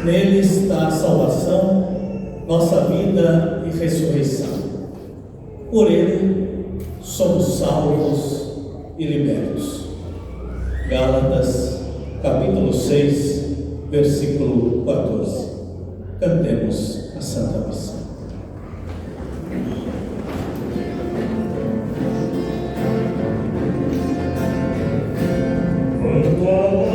Nele está a salvação, nossa vida e ressurreição. Por ele somos salvos e libertos. Gálatas, capítulo 6, versículo 14. Cantemos a Santa Missa. Esperança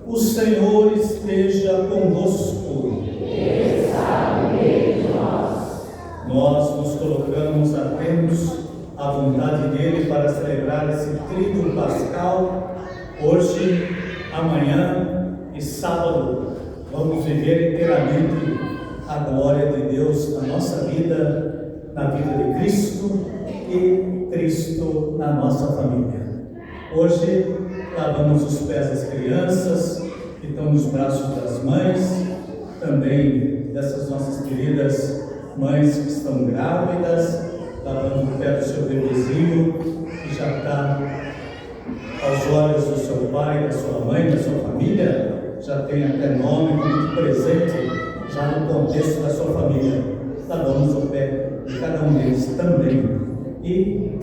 O Senhor esteja convosco. Nós nos colocamos atentos à vontade dele para celebrar esse tríduo pascal. Hoje, amanhã e sábado, vamos viver inteiramente a glória de Deus na nossa vida, na vida de Cristo e Cristo na nossa família. Hoje, lavamos os pés das crianças que estão nos braços das mães, também dessas nossas queridas mães que estão grávidas, lavando o pé do seu bebezinho que já está aos olhos do seu pai, da sua mãe, da sua família, já tem até nome muito presente, já no contexto da sua família. Lavamos o pé de cada um deles também e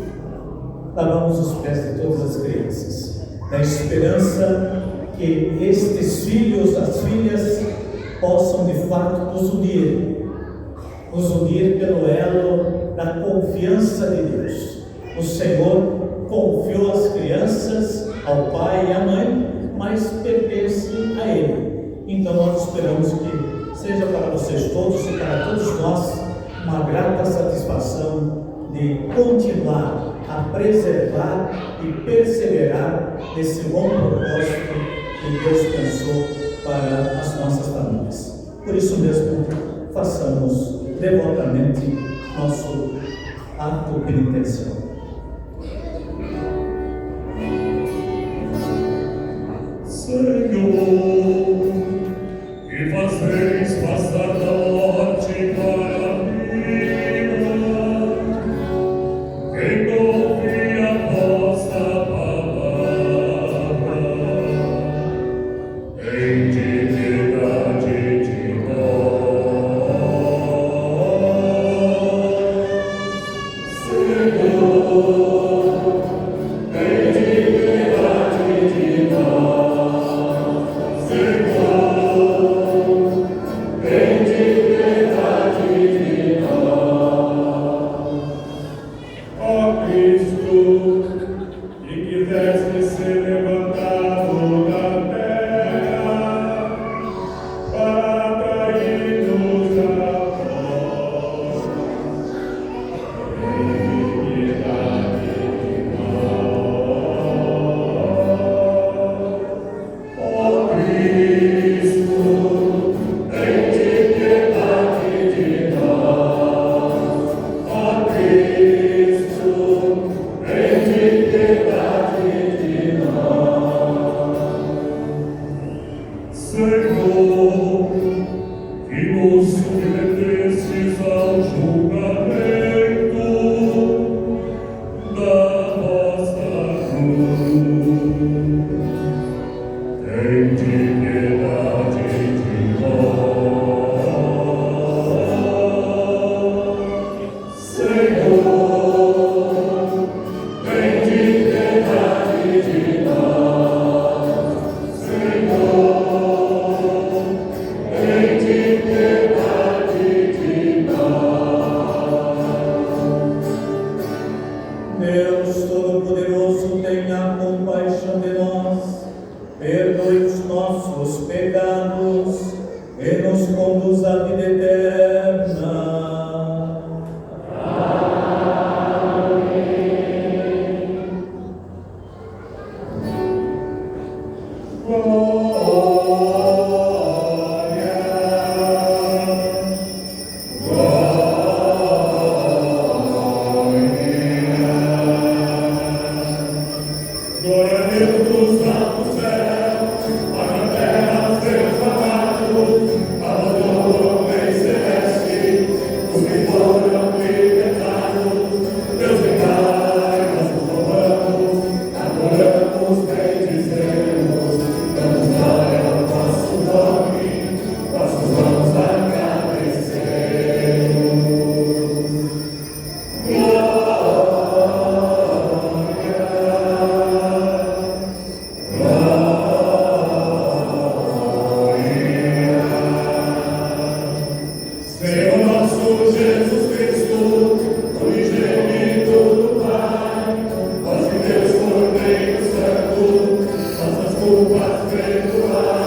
lavamos os pés de todas as crianças, na esperança que estes filhos, as filhas, possam de fato nos unir pelo elo da confiança de Deus. O Senhor confiou as crianças ao pai e à mãe, mas pertence a Ele. Então nós esperamos que seja para vocês todos e para todos nós uma grata satisfação de continuar a preservar e perseverar nesse bom propósito que Deus pensou para as nossas famílias. Por isso mesmo, façamos devotamente nosso ato penitencial. Senhor, que fazeis passar da morte para a vida, quem confia a vossa palavra, tende piedade de nós. Senhor, tende piedade de nós. Senhor, tende piedade de nós. Ó Cristo, que quiseste ser levantado da terra para atrair-nos a vós, tende piedade de nós. Ó Cristo, tende piedade de nós. Ó Cristo, tende piedade de nós. Senhor, que nos submetestes ao julgamento da vossa cruz, tende piedade de nós. Senhor, tende piedade de nós. Senhor, tende piedade de nós. Deus Todo-Poderoso, tenha compaixão de nós, perdoe os nossos pecados e nos conduz à vida eterna. Glória a Deus dos altos céus, na terra seus amados, abandonou o Rei Celeste, os que foram libertados. Deus em Pai, nós nos louvamos, adoramos, bendizemos, damos glória ao vosso nome, nossos mãos agradecemos. Senhor nosso Jesus Cristo, unigênito do Pai, vós que Deus Cordeiro Santo, nossas culpas perdoai.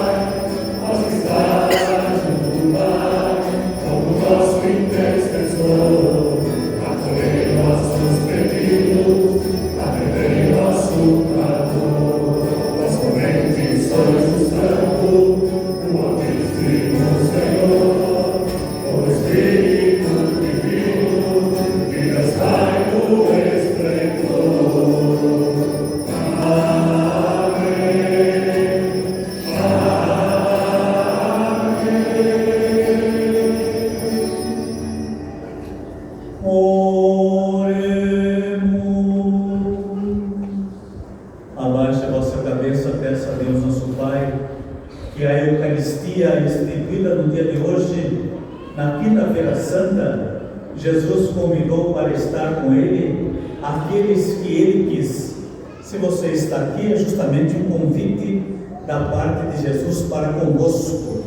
cabeça, peça a Deus nosso Pai que a Eucaristia instituída no dia de hoje, na Quinta-feira Santa, Jesus convidou para estar com Ele aqueles que Ele quis. Se você está aqui, é justamente um convite da parte de Jesus para convosco.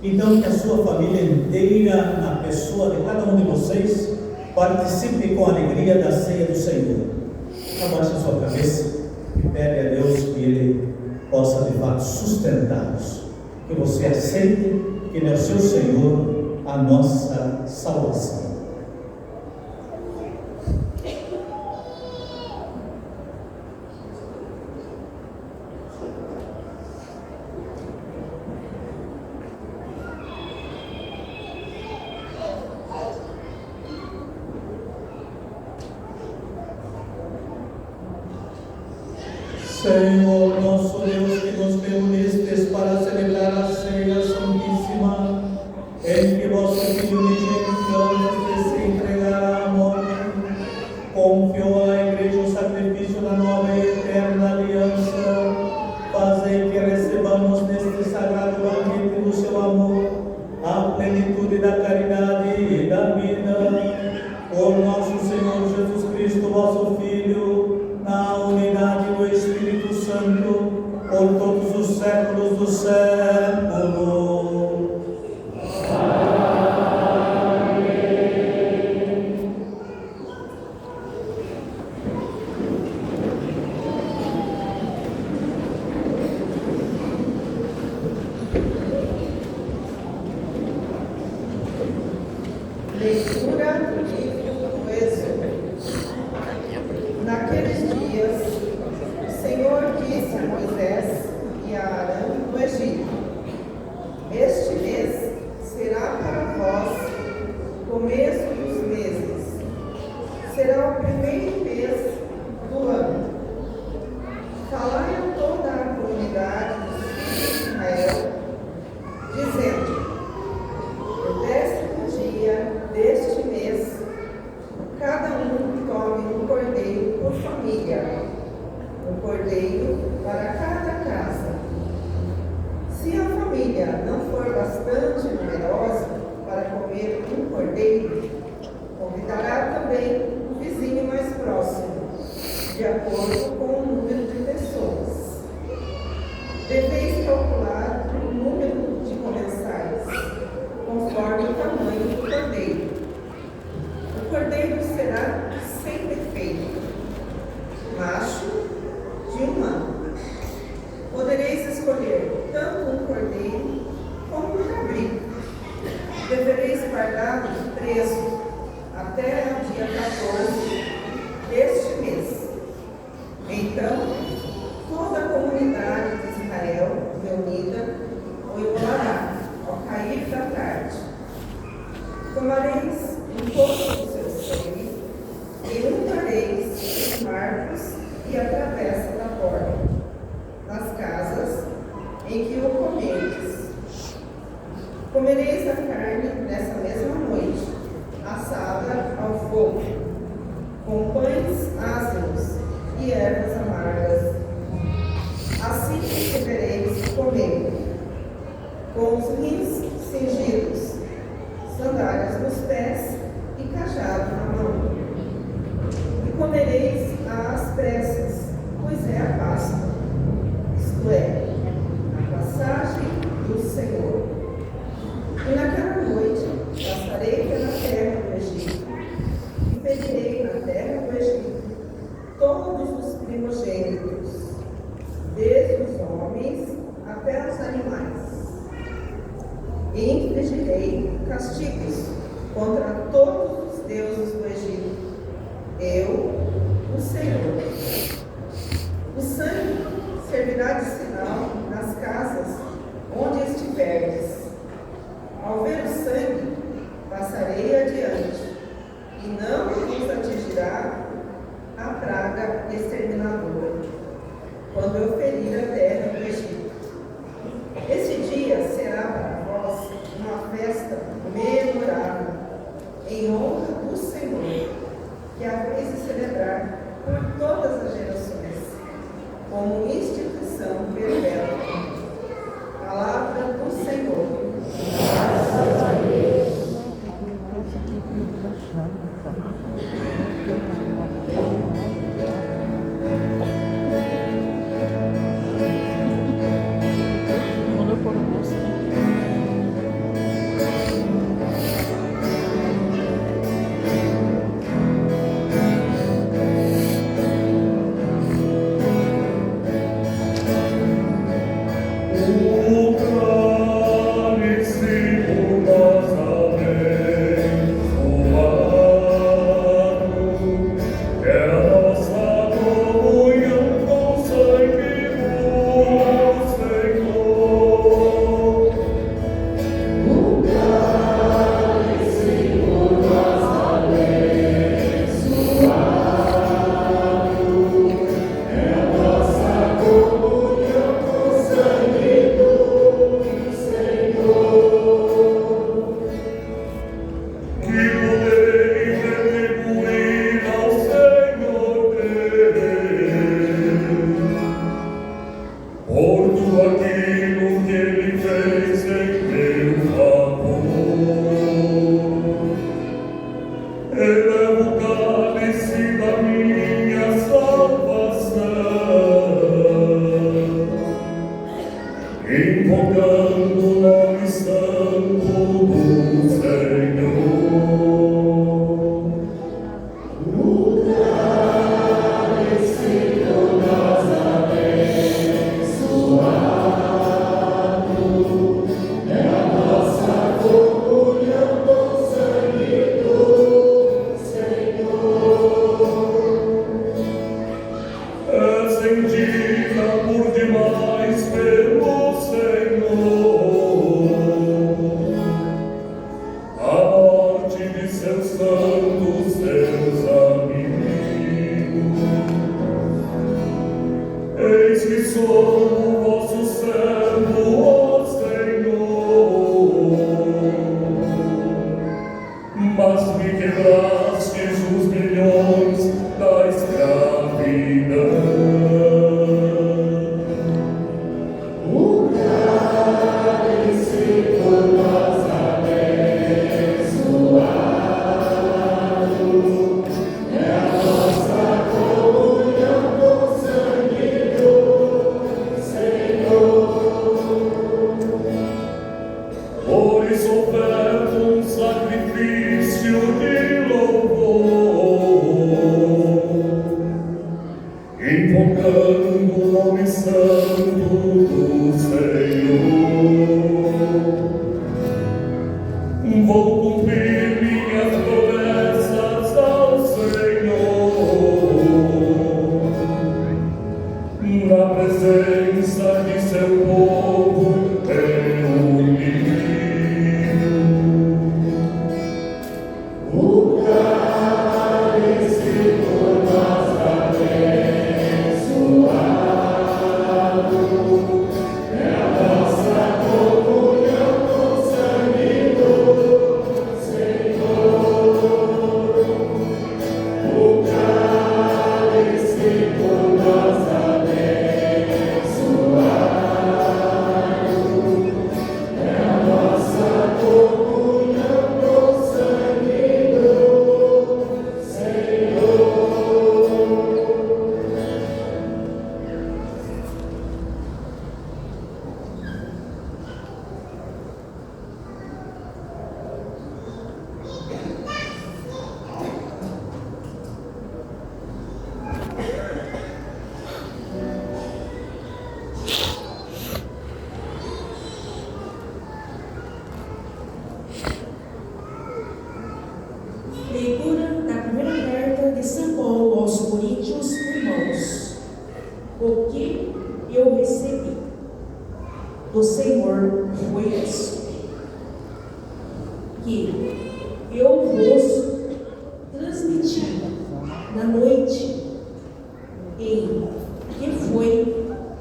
Então, que a sua família inteira, na pessoa de cada um de vocês, participe com alegria da ceia do Senhor. Abaixe a sua cabeça e pede a Deus que Ele possa de fato sustentá-los. Que você aceite que Ele é o seu Senhor, a nossa salvação. Senhor nosso Deus, que nos reunistes para celebrar a ceia santíssima, em que vosso Filho unigênito, antes de se entregar à morte, confiou à Igreja o sacrifício da nova e eterna aliança. Fazei que recebamos neste sagrado banquete do seu amor a plenitude da caridade e da vida. Por nosso Senhor Jesus Cristo, vosso Filho, na unidade do Espírito Santo, por todos os séculos dos séculos. Leitura do livro do Êxodo. Naqueles dias, o Senhor disse a Moisés e a Arão no Egito: Este mês será para vós o começo dos meses, será o primeiro mês do ano. Falai a toda a comunidade de Israel, dizendo: no 10º dia deste mês, cada um tome um cordeiro por família, um cordeiro para cada casa. Se a família não for bastante numerosa para comer um cordeiro, convidará também o vizinho mais próximo, de acordo com o número de pessoas. Deveis calcular o número de comensais, conforme o tamanho do cordeiro. O cordeiro será sem defeito, macho, de um ano. Podereis escolher tanto um cordeiro como um cabrito. Devereis guardá-los presos até o dia 14 deste mês. Então, toda a comunidade de Israel reunida o imolará ao cair da tarde. Tomareis um pouco do seu sangue e untareis os marcos e a travessa da porta, nas casas em que o comerdes. Comereis a carne nessa mesma noite, assada ao fogo, com pães ázimos e ervas amargas. Assim devereis comer, com os rins cingidos, sandálias nos pés e cajado na mão. E comereis às pressas, pois é a Páscoa, isto é, a passagem do Senhor. E naquela noite passarei pela terra do Egito, e ferirei na terra do Egito todos os primogênitos, desde os homens até os animais. E infligirei castigos contra todos os deuses do Egito. Eu, o Senhor. O sangue servirá de sinal nas casas onde estiverdes. Ao ver o sangue, passarei adiante, e não vos atingirá a praga exterminadora, quando eu ferir a terra do Egito. Esse dia será para vós uma festa memorável, em honra do Senhor, que haveis de celebrar por todas as gerações, como instituição por tudo aquilo que Ele fez em meu favor. Eleva o cálice da minha salvação, invocando o nome santo do Senhor. Acendida por demais pelo Senhor, a morte de seus santos, seus amigos. Eis que sou o vosso servo, ó Senhor, mas me quebrastes os grilhões da escravidão. Por isso oferto um sacrifício de louvor, invocando o nome santo do Senhor. Vou cumprir minhas promessas ao Senhor, na presença de seu povo reunido. Leitura da primeira carta de São Paulo aos Coríntios, irmãos. O que eu recebi do Senhor foi isso, que eu vos transmiti na noite em que foi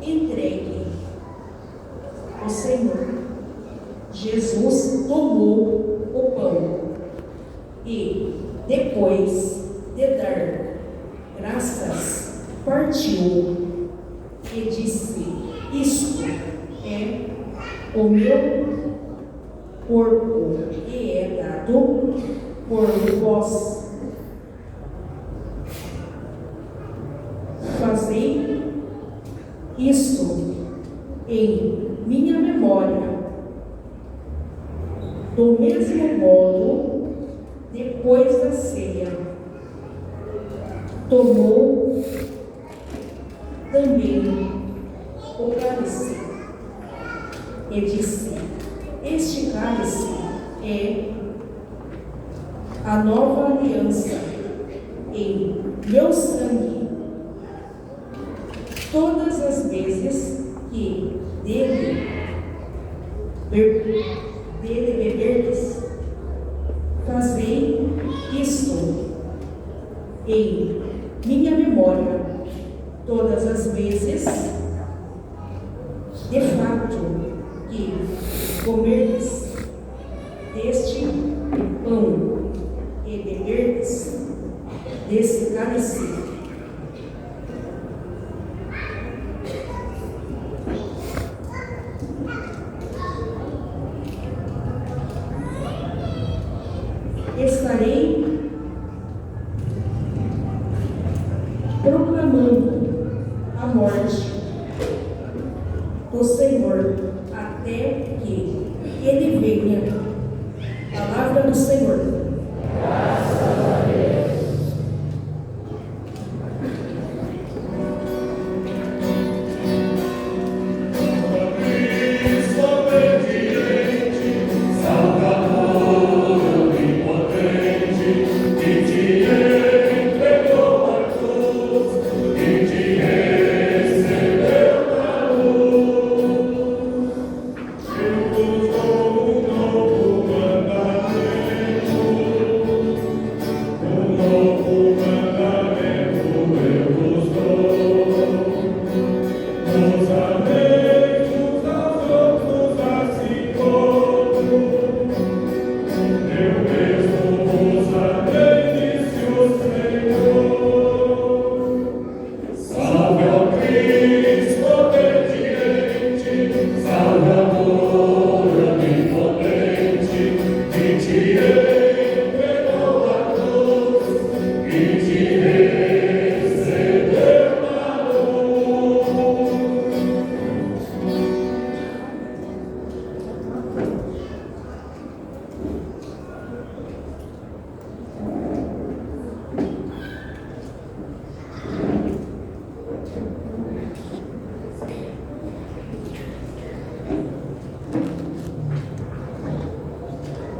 entregue. O Senhor Jesus tomou o pão e, depois de dar graças, partiu e disse: isto é o meu corpo, que é dado por vós. Fazei isto em minha memória. Do mesmo modo, depois da ceia, tomou também o cálice e disse: este cálice é a nova aliança em meu sangue. Todas as vezes que dele beberdes, fazei isto em minha memória. Todas as vezes, de fato, que comerdes deste pão e beberdes desse cálice, do Senhor até que ele venha. Palavra do Senhor.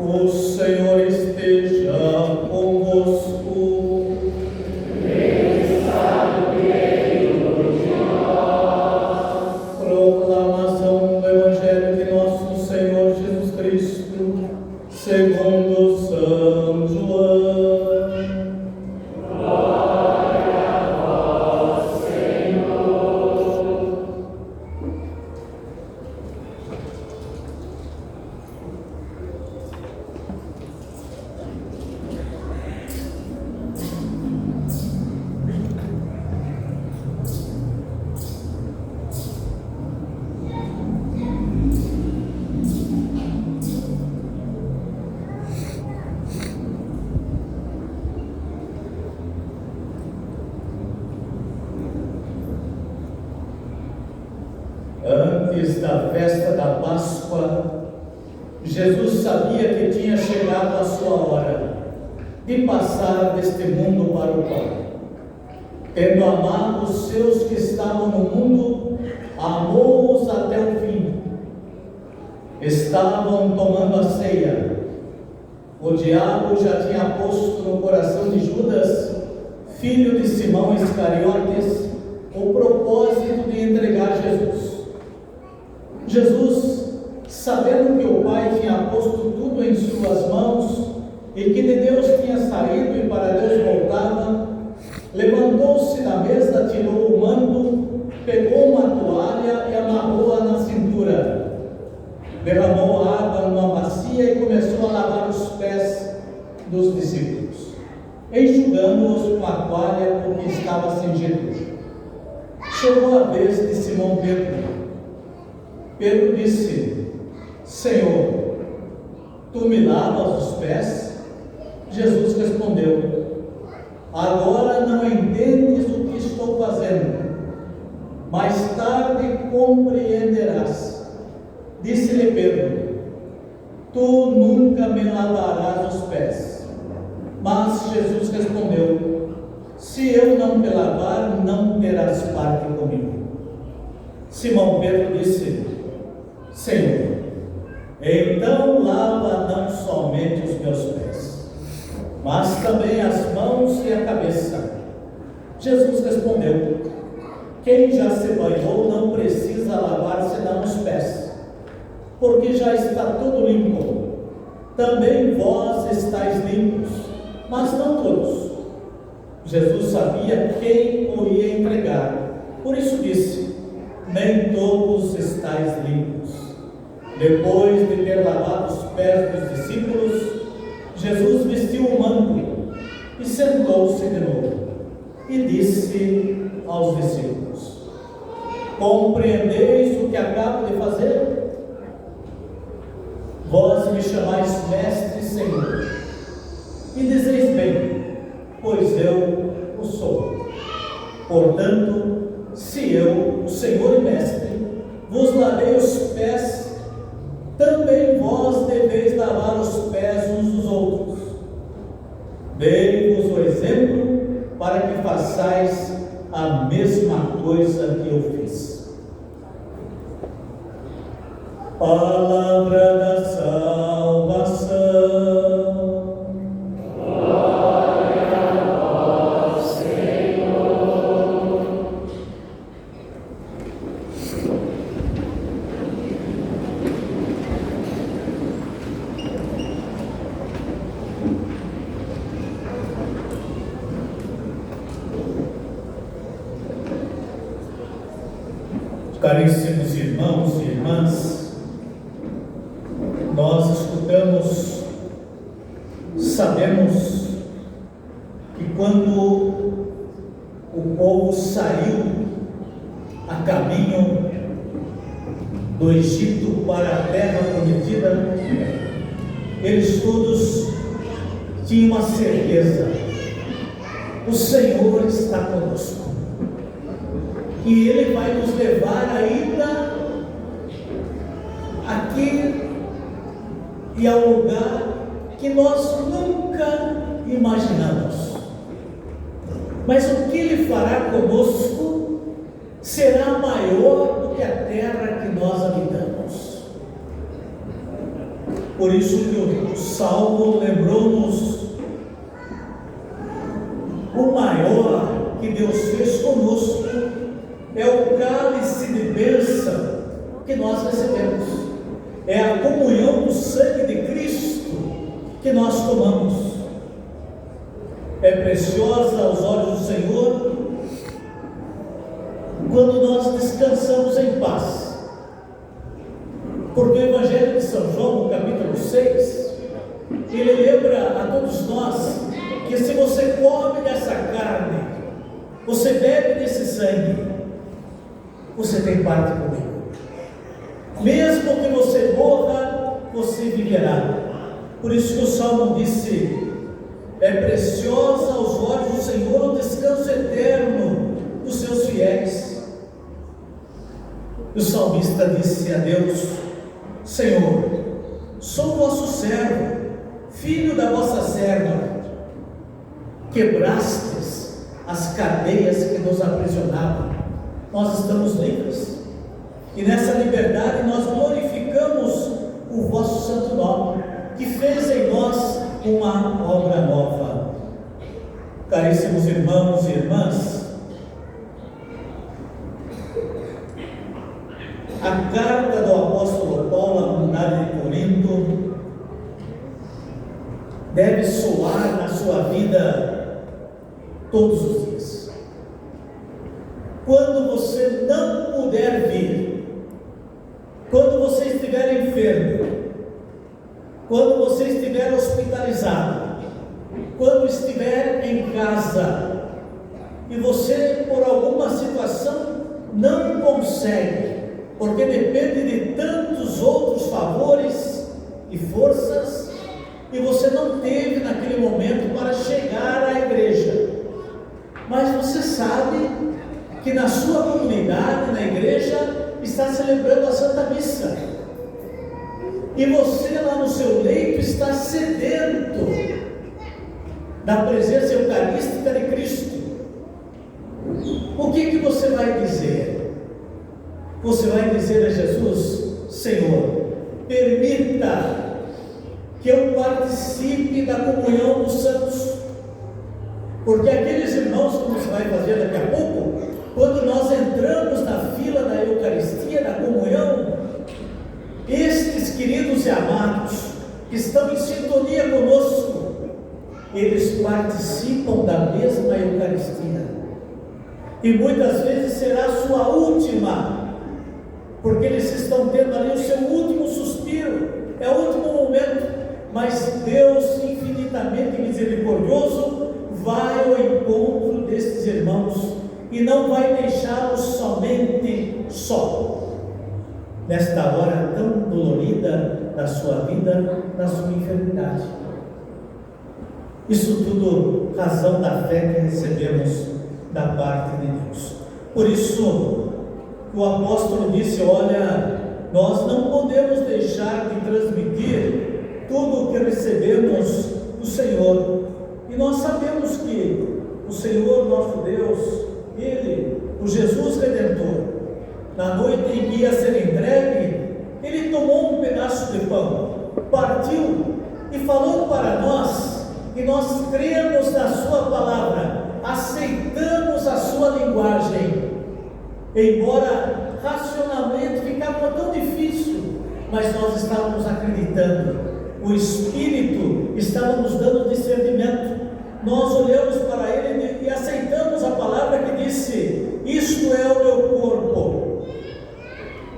O Senhor esteja convosco. Proclamação do Evangelho de nosso Senhor Jesus Cristo, segundo São João. Antes da festa da Páscoa, Jesus sabia que tinha chegado a sua hora de passar deste mundo para o Pai. Tendo amado os seus que estavam no mundo, amou-os até o fim. Estavam tomando a ceia. O diabo já tinha posto no coração de Judas, filho de Simão Iscariotes, o propósito de entregar Jesus. Jesus, sabendo que o Pai tinha posto tudo em suas mãos e que de Deus tinha saído e para Deus voltava, levantou-se da mesa, tirou o manto, pegou uma toalha e amarrou-a na cintura. Derramou água numa bacia e começou a lavar os pés dos discípulos, enxugando-os com a toalha porque estava cingido. Chegou a vez de Simão Pedro. Pedro disse: Senhor, tu me lavas os pés? Jesus respondeu: agora não entendes o que estou fazendo, mais tarde compreenderás. Disse-lhe Pedro: tu nunca me lavarás os pés. Mas Jesus respondeu: se eu não te lavar, não terás parte comigo. Simão Pedro disse: Senhor, então lava não somente os meus pés, mas também as mãos e a cabeça. Jesus respondeu: quem já se banhou não precisa lavar senão os pés, porque já está tudo limpo. Também vós estáis limpos, mas não todos. Jesus sabia quem o ia entregar, por isso disse: nem todos estáis limpos. Depois de ter lavado os pés dos discípulos, Jesus vestiu o manto e sentou-se de novo e disse aos discípulos: compreendeis o que acabo de fazer? Vós me chamais mestre e Senhor, e dizeis bem, pois eu o sou. Portanto, se eu, o Senhor e mestre, vos lavei os pés, também vós deveis lavar os pés uns dos outros. Dei-vos o exemplo para que façais a mesma coisa que eu fiz. Palavra da salvação. Glória a vós, Senhor. Caríssimos irmãos e irmãs, nós escutamos, sabemos que quando o povo saiu a caminho do Egito para a terra prometida, eles todos tinham a certeza: o Senhor está conosco. E Ele vai nos levar ainda aqui e ao lugar que nós nunca imaginamos. Mas o que Ele fará conosco será maior do que a terra que nós habitamos. Por isso que o Salmo lembrou-nos o maior que Deus fez conosco é o cálice de bênção que nós recebemos, é a comunhão do sangue de Cristo que nós tomamos. É preciosa aos olhos do Senhor quando nós descansamos em paz, porque o Evangelho de São João, no capítulo 6, ele lembra a todos nós que se você come dessa carne, você bebe desse sangue, você tem parte comigo. Mesmo que você morra, você viverá. Por isso que o Salmo disse: é preciosa aos olhos do Senhor o descanso eterno dos seus fiéis. O salmista disse a Deus: Senhor, sou vosso servo, filho da vossa serva. Quebrastes as cadeias que nos aprisionavam. Nós estamos livres, e nessa liberdade nós glorificamos o vosso santo nome, que fez em nós uma obra nova. Caríssimos irmãos e irmãs, a carta do apóstolo Paulo à comunidade de Corinto deve soar na sua vida todos os dias. Quando você não puder vir, quando você estiver enfermo, quando você estiver hospitalizado, quando estiver em casa e você por alguma situação não consegue, porque depende de tantos outros favores e forças, e você não teve naquele momento para chegar à igreja, mas você sabe que na sua comunidade, na igreja, está celebrando a Santa Missa, e você lá no seu leito está sedento da presença eucarística de Cristo. O que você vai dizer? Você vai dizer a Jesus: Senhor, permita que eu participe da comunhão dos santos, porque aqueles irmãos, como você vai fazer daqui a pouco, quando nós entramos na fila da Eucaristia, da comunhão, estes queridos e amados que estão em sintonia conosco, eles participam da mesma Eucaristia, e muitas vezes será a sua última, porque eles estão tendo ali o seu último suspiro, é o último momento, mas Deus, infinitamente misericordioso, vai ao encontro destes irmãos e não vai deixá-los somente só, nesta hora tão dolorida da sua vida, na sua enfermidade. Isso tudo razão da fé que recebemos da parte de Deus. Por isso, que o apóstolo disse: olha, nós não podemos deixar de transmitir tudo o que recebemos do Senhor. E nós sabemos que o Senhor nosso Deus, Ele, o Jesus Redentor, na noite em que ia ser entregue, Ele tomou um pedaço de pão, partiu e falou para nós, e nós cremos na Sua palavra, aceitamos a Sua linguagem, embora racionalmente ficava tão difícil, mas nós estávamos acreditando, o Espírito estava nos dando discernimento. Nós olhamos para Ele e aceitamos a palavra que disse: isto é o meu corpo,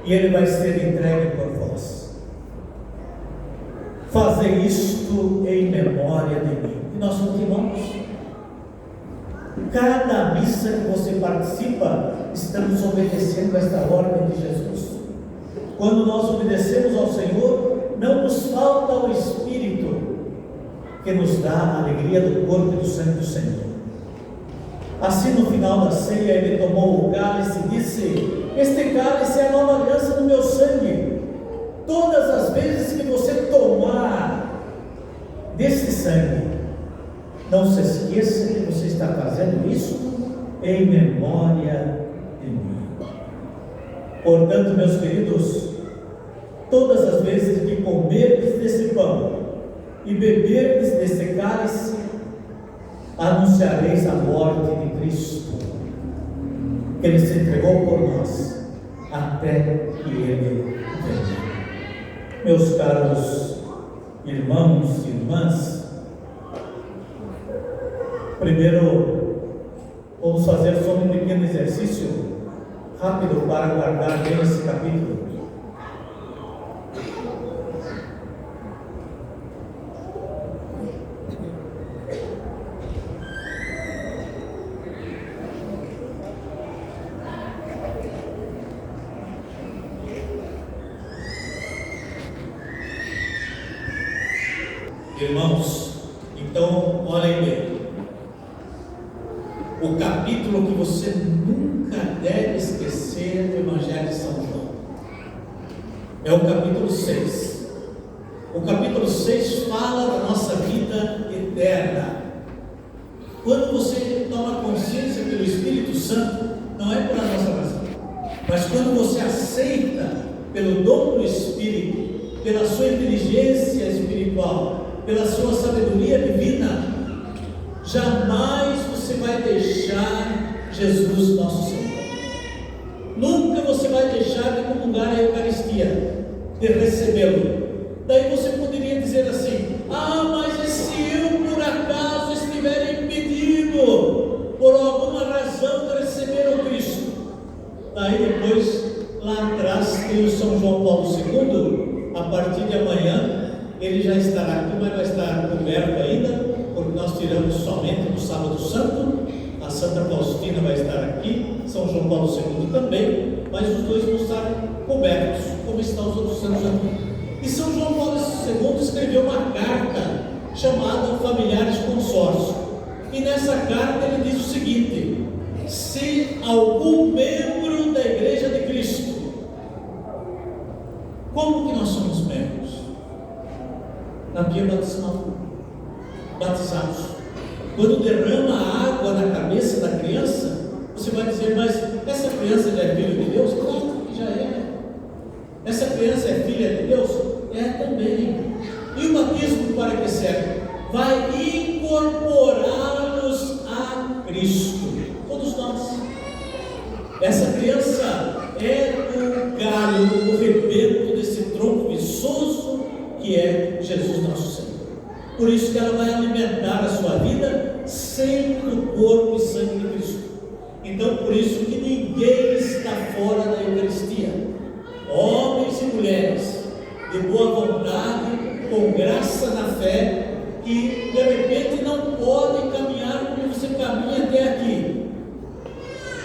e Ele vai ser entregue por vós. Fazer isto em memória de mim. E nós continuamos. Cada missa que você participa, estamos obedecendo esta ordem de Jesus. Quando nós obedecemos ao Senhor, não nos falta o Espírito que nos dá a alegria do corpo e do sangue do Senhor. Assim, no final da ceia, Ele tomou o cálice e disse: este cálice é a nova aliança no meu sangue. Todas as vezes que você tomar desse sangue, não se esqueça que você está fazendo isso em memória de mim. Portanto, meus queridos, todas as vezes que comerdes desse pão e beberdes desse cálice, anunciareis a morte de Cristo, que Ele se entregou por nós, até que Ele venha. Meus caros irmãos e irmãs, primeiro vamos fazer só um pequeno exercício rápido para guardar bem esse capítulo. Irmãos, então olhem bem, o capítulo que você nunca deve esquecer do Evangelho de São João é o capítulo 6. O capítulo 6 fala da nossa vida eterna. Quando você toma consciência pelo Espírito Santo, não é pela nossa razão, mas quando você aceita pelo dom do Espírito, pela sua inteligência espiritual, pela sua sabedoria divina, jamais você vai deixar Jesus nosso Senhor. Nunca você vai deixar de comungar a Eucaristia, de recebê-lo. Daí você poderia dizer assim: ah, mas e se eu por acaso estiver impedido por alguma razão de receber o Cristo? Daí depois, lá atrás, tem o São João Paulo II. A partir de amanhã ele já estará aqui, mas vai estar coberto ainda, porque nós tiramos somente no Sábado Santo. A Santa Faustina vai estar aqui, São João Paulo II também, mas os dois vão estar cobertos, como estão os outros santos aqui. E São João Paulo II escreveu uma carta chamada Familiares Consórcio, e nessa carta ele diz o seguinte: se algum membro da Igreja de Cristo, como que nós somos membros? Na pia batismal, batizados. Quando derrama a água na cabeça da criança, você vai dizer: mas essa criança já é filho de Deus? Claro que já é. Essa criança é filha de Deus? É também. E o batismo para que serve? Vai incorporá-los a Cristo, todos nós. Essa criança é o galho, o rebento desse tronco viçoso que é Jesus nosso Senhor. Por isso que ela vai alimentar a sua vida sempre do corpo e sangue de Cristo. Então, por isso que ninguém está fora da Eucaristia. Homens e mulheres de boa vontade, com graça na fé, que de repente não podem caminhar como você caminha até aqui,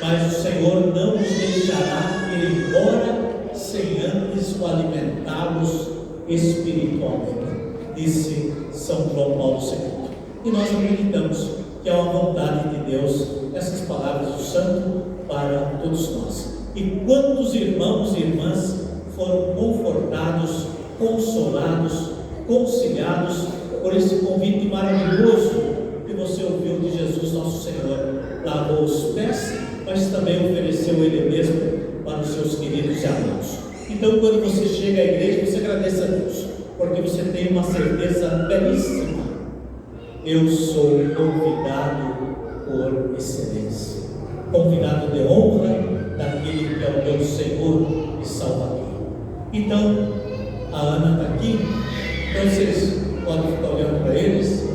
mas o Senhor não os deixará ir embora sem antes o alimentá-los espiritualmente, disse São João Paulo II. E nós acreditamos que é uma vontade de Deus essas palavras do Santo para todos nós. E quantos irmãos e irmãs foram confortados, consolados, conciliados por esse convite maravilhoso que você ouviu de Jesus nosso Senhor. Lavou os pés, mas também ofereceu Ele mesmo para os seus queridos e amados. Então, quando você chega à igreja, você agradece a Deus, porque você tem uma certeza belíssima: eu sou convidado por excelência, convidado de honra daquele que é o meu Senhor e Salvador. Então, a Ana está aqui, então vocês podem ficar olhando para eles.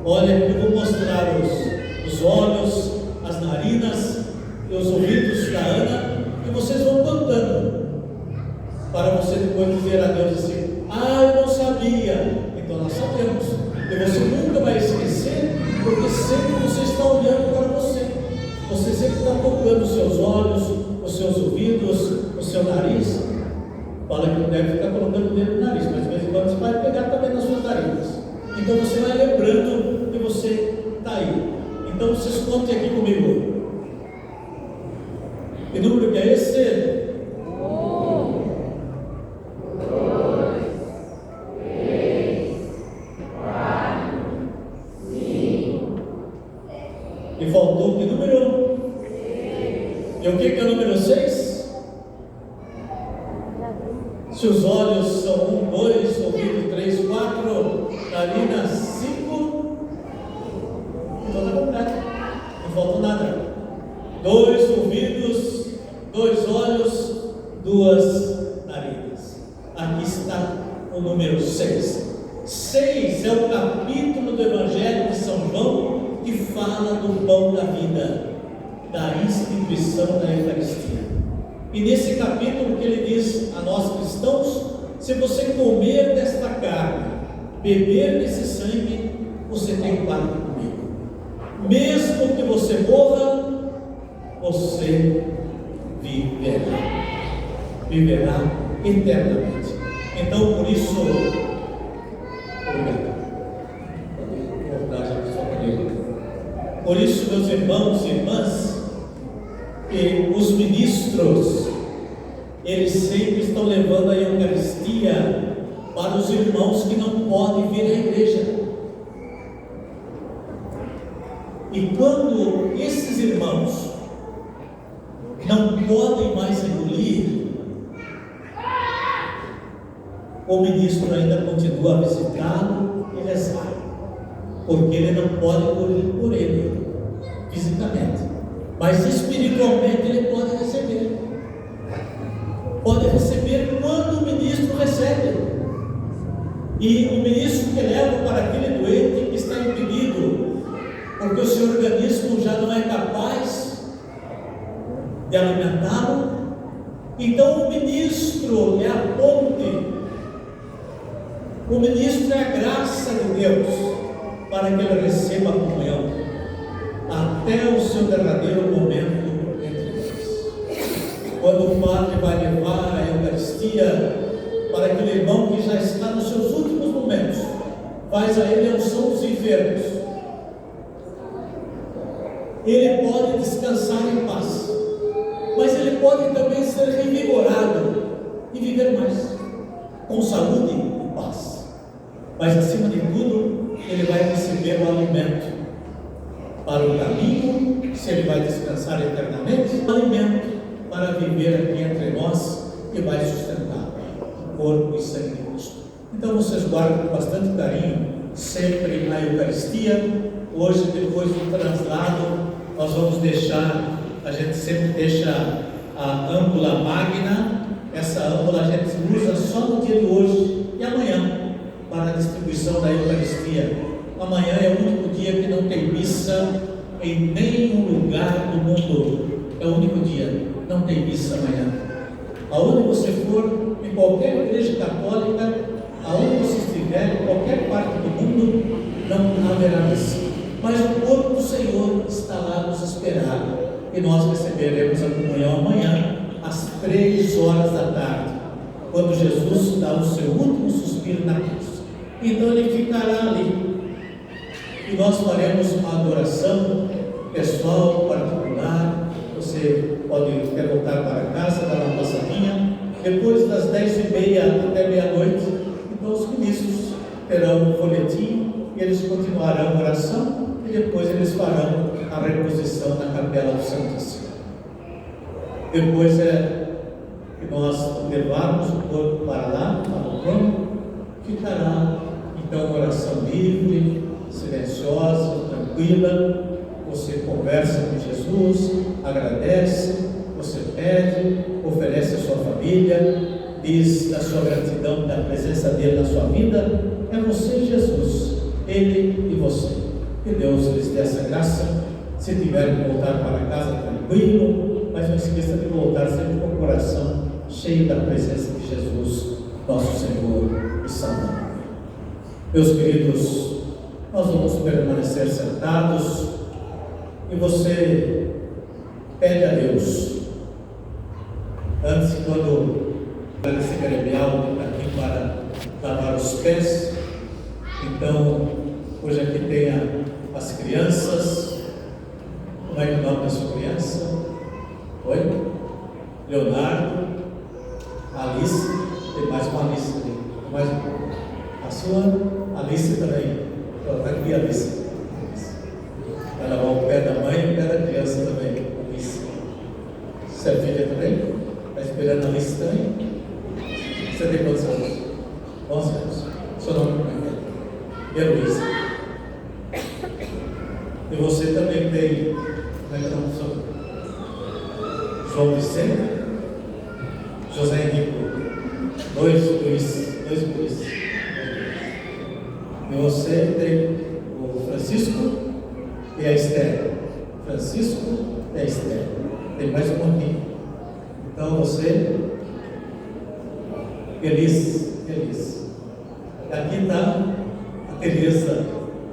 Olha, eu vou mostrar os olhos, as narinas e os ouvidos da Ana, e vocês vão cantando, para você depois dizer a Deus assim: eu não sabia. Então nós sabemos, e você nunca vai esquecer, porque sempre você está olhando para você. Você sempre está tocando os seus olhos, os seus ouvidos, o seu nariz. Fala que não deve ficar colocando o dedo no nariz, mas de vez em quando você vai pegar também nas suas narinas. Então você vai lembrando que você está aí. Então vocês contem aqui comigo. Que número que é esse? 1, 2, 3, 4, 5. E faltou que número? 6. E o que é o número 6? Se os olhos são 1, 2, ouvido 3, 4, narina 5, então está completo, não falta nada. 2 ouvidos, 2 olhos, 2 narinas. Aqui está o número 6. 6 é o capítulo do Evangelho de São João que fala do pão da vida, da instituição da Eucaristia. E nesse capítulo que ele diz a nós cristãos: se você comer desta carne, beber desse sangue, você tem parte comigo. Mesmo que você morra, você viverá eternamente. Então, por isso, obrigado. Por isso, meus irmãos e irmãs, que os ministros, eles sempre estão levando a Eucaristia para os irmãos que não podem vir à igreja. E quando esses irmãos não podem mais engolir, o ministro ainda continua a visitá-lo e rezar, porque ele não pode engolir por ele fisicamente, mas espiritualmente ele pode receber. Pode receber quando o ministro recebe. E o ministro que leva para aquele doente que está impedido, porque o seu organismo já não é capaz de alimentá-lo, então o ministro é a ponte, o ministro é a graça de Deus para que ele receba a comunhão até o seu derradeiro momento entre nós. Quando o padre vai levar a Eucaristia para aquele irmão que já está nos seus últimos momentos, faz a ele a unção dos enfermos, ele pode descansar em paz, mas ele pode também ser revigorado e viver mais, com saúde e paz. Mas acima de tudo, ele vai receber o alimento para o caminho, se ele vai descansar eternamente, o alimento para viver aqui entre nós, que vai sustentar o corpo e sangue de Cristo. Então vocês guardam com bastante carinho sempre a Eucaristia. Hoje, depois do translado, nós vamos deixar, a gente sempre deixa a âmpula magna. Essa âmpula a gente usa só no dia de hoje e amanhã para a distribuição da Eucaristia. Amanhã é o único dia que não tem missa em nenhum lugar do mundo. É o único dia, não tem missa amanhã. Aonde você for, em qualquer igreja católica, aonde você estiver, em qualquer parte do mundo, não haverá missa. Mas o corpo do Senhor está lá nos esperando, e nós receberemos a comunhão amanhã, às 3 horas da tarde, quando Jesus dá o seu último suspiro na cruz. Então ele ficará ali, e nós faremos uma adoração pessoal, particular. Você quer voltar para casa, dar uma passadinha. Depois das 10h30 até meia-noite, então os ministros terão um folhetim e eles continuarão a oração e depois eles farão a reposição na capela do Santíssimo. Depois que nós levarmos o corpo para lá, para o trono, ficará então oração livre, silenciosa, tranquila. Você conversa com Jesus, agradece, você pede, oferece a sua família, diz da sua gratidão, da presença dele na sua vida. É você e Jesus, ele e você. Que Deus lhes dê essa graça. Se tiverem que voltar para casa, tranquilo, mas não esqueça de voltar sempre com o coração cheio da presença de Jesus, nosso Senhor e Salvador. Meus queridos, nós vamos permanecer sentados e você pede a Deus, antes, quando esse cerimonial está aqui para lavar os pés, então, hoje aqui tem as crianças. Como é que é o nome da sua criança? Oi? Leonardo, Alice, tem mais uma Alice ali. Mais uma. A sua Alice também. Está aqui a Alice. Vai lavar o pé da mãe e o pé da criança também. Alice. Você é filha também? Está esperando a Alice também? Você tem quantos anos? 11 anos. Seu nome como é que é? Heloísa. E você também tem, como é que é o nome? João Vicente, José Henrique, dois Luiz. E você tem o Francisco e a Esther. Francisco e a Esther. Tem mais um aqui. Então você, feliz. Aqui está a Teresa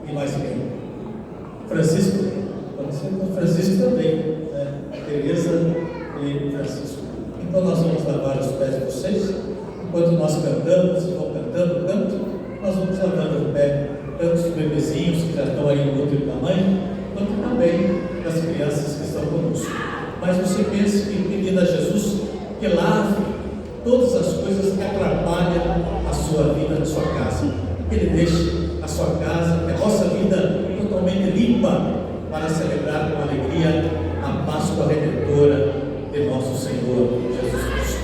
e mais quem? Francisco também, né? Teresa e Francisco. Então nós vamos lavar os pés de vocês, enquanto nós cantamos, e vão cantando canto, nós vamos lavando o pé, tanto dos bebezinhos que já estão aí no útero da mãe, quanto também das crianças que estão conosco. Mas você pense que pedir a Jesus que lave todas as coisas que atrapalham a sua vida na sua casa, que Ele deixe a sua casa, que a nossa vida totalmente limpa, para celebrar com alegria a Páscoa Redentora de nosso Senhor Jesus Cristo.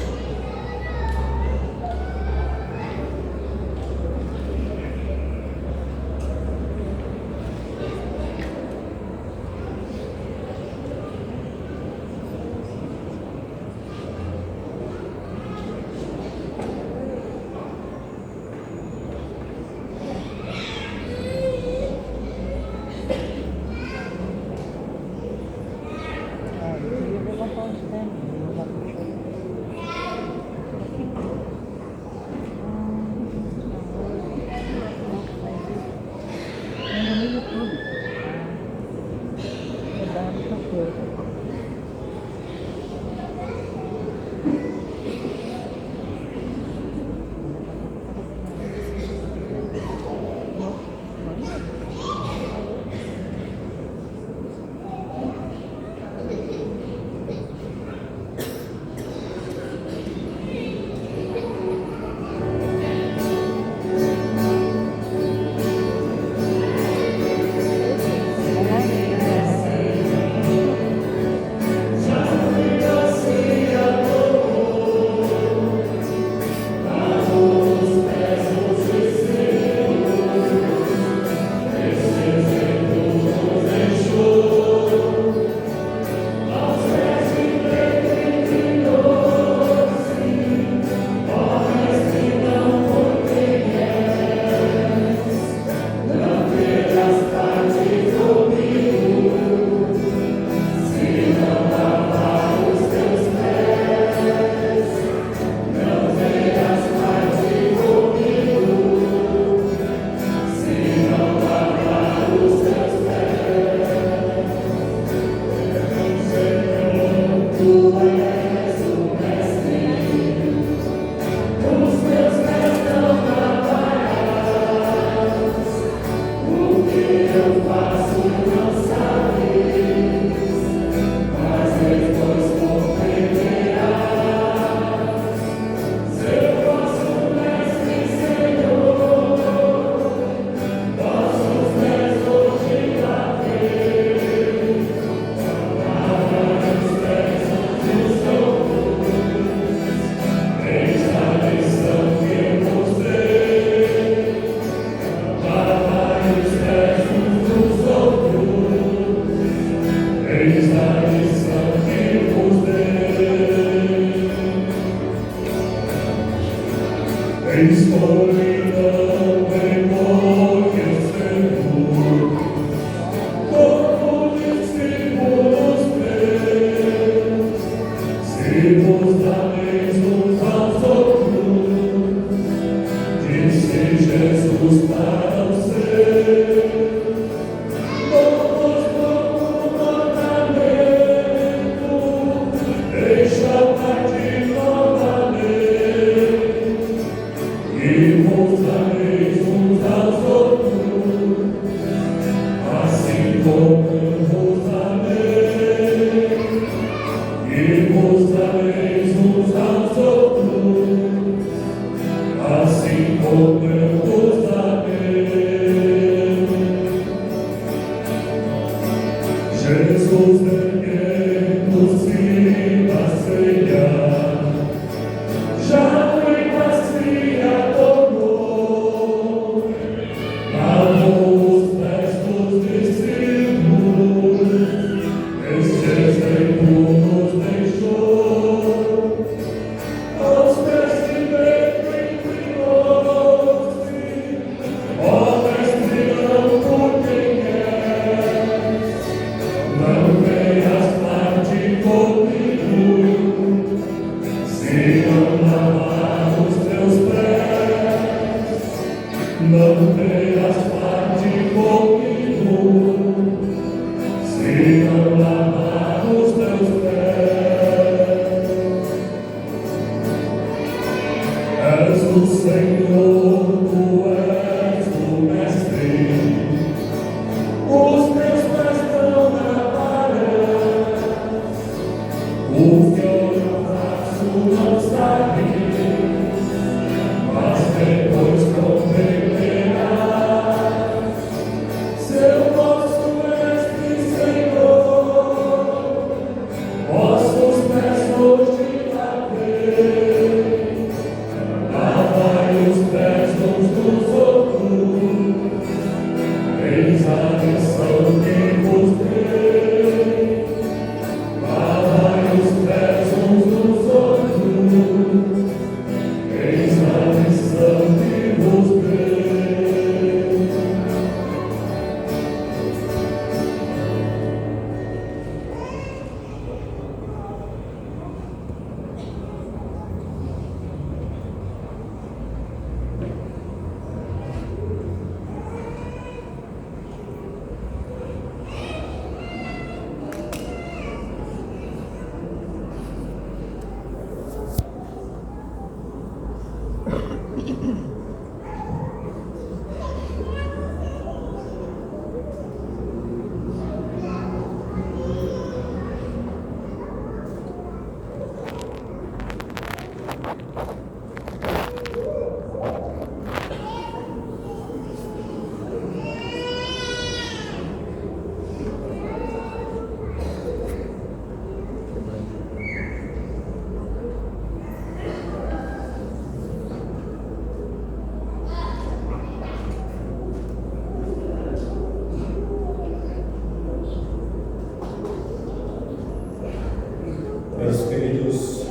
Meus queridos,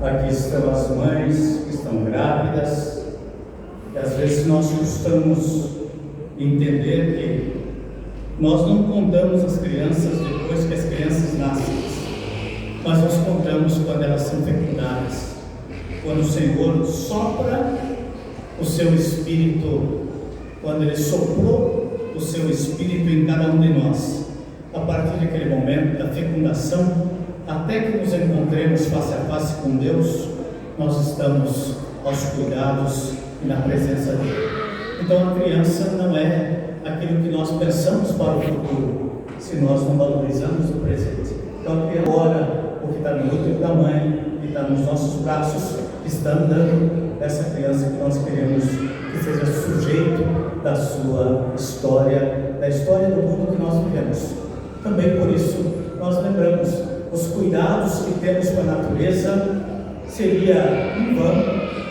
aqui estão as mães que estão grávidas, e às vezes nós costumamos entender que nós não contamos as crianças depois que as crianças nascem, mas nós contamos quando elas são fecundadas, quando o Senhor sopra o seu Espírito, quando Ele soprou o seu Espírito em cada um de nós. A partir daquele momento da fecundação, até que nos encontremos face a face com Deus, nós estamos aos cuidados e na presença dEle. Então a criança não é aquilo que nós pensamos para o futuro, se nós não valorizamos o presente. Então agora, o que está no útero da mãe, que está nos nossos braços, está andando essa criança que nós queremos que seja sujeito da sua história, da história do mundo que nós vivemos. Também por isso nós lembramos os cuidados que temos com a natureza. Seria em vão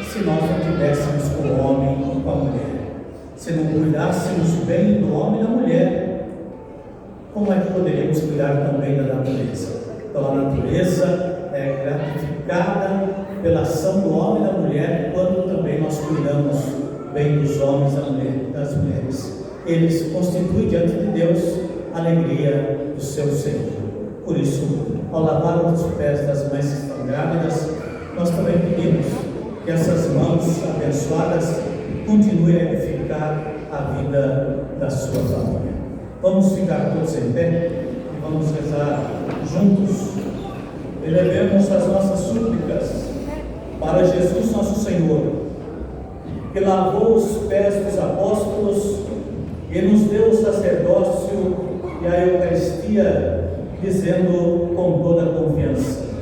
se nós não tivéssemos com o homem e com a mulher, se não cuidássemos bem do homem e da mulher, como é que poderíamos cuidar também da natureza? Então a natureza é gratificada pela ação do homem e da mulher, quando também nós cuidamos bem dos homens e das mulheres. Eles constituem diante de Deus a alegria do seu Senhor. Por isso, ao lavar os pés das mães que estão grávidas, nós também pedimos que essas mãos abençoadas continuem a edificar a vida da sua família. Vamos ficar todos em pé e vamos rezar juntos. Elevemos as nossas súplicas para Jesus nosso Senhor, que lavou os pés dos apóstolos e nos deu o sacerdócio e a Eucaristia, dizendo com toda a confiança: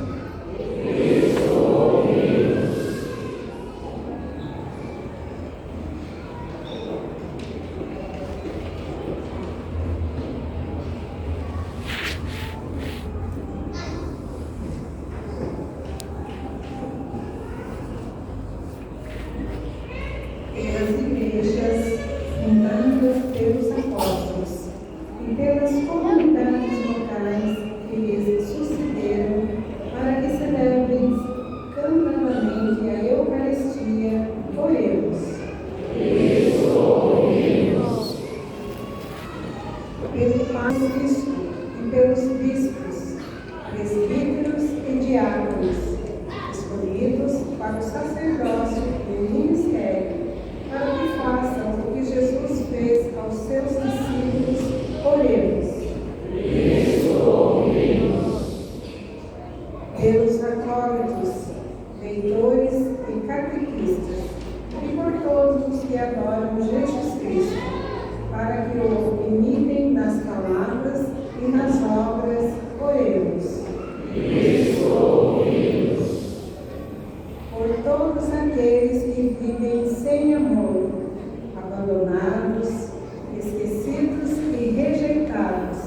pelas igrejas fundadas pelos apóstolos e pelas comunidades locais que lhes sucederam, para que celebrem cantadamente a Eucaristia, oremos. Pelo Pai Cristo e pelos bispos, presbíteros e diáconos, escolhidos para o sacerdócio e o ministério, para que façam o que Jesus fez aos seus discípulos, oremos. Pelos acólitos, leitores e catequistas, e por todos os que adoram Jesus Cristo, para que o imitem nas palavras e nas obras, oremos. Por todos aqueles que vivem sem amor, abandonados, esquecidos e rejeitados,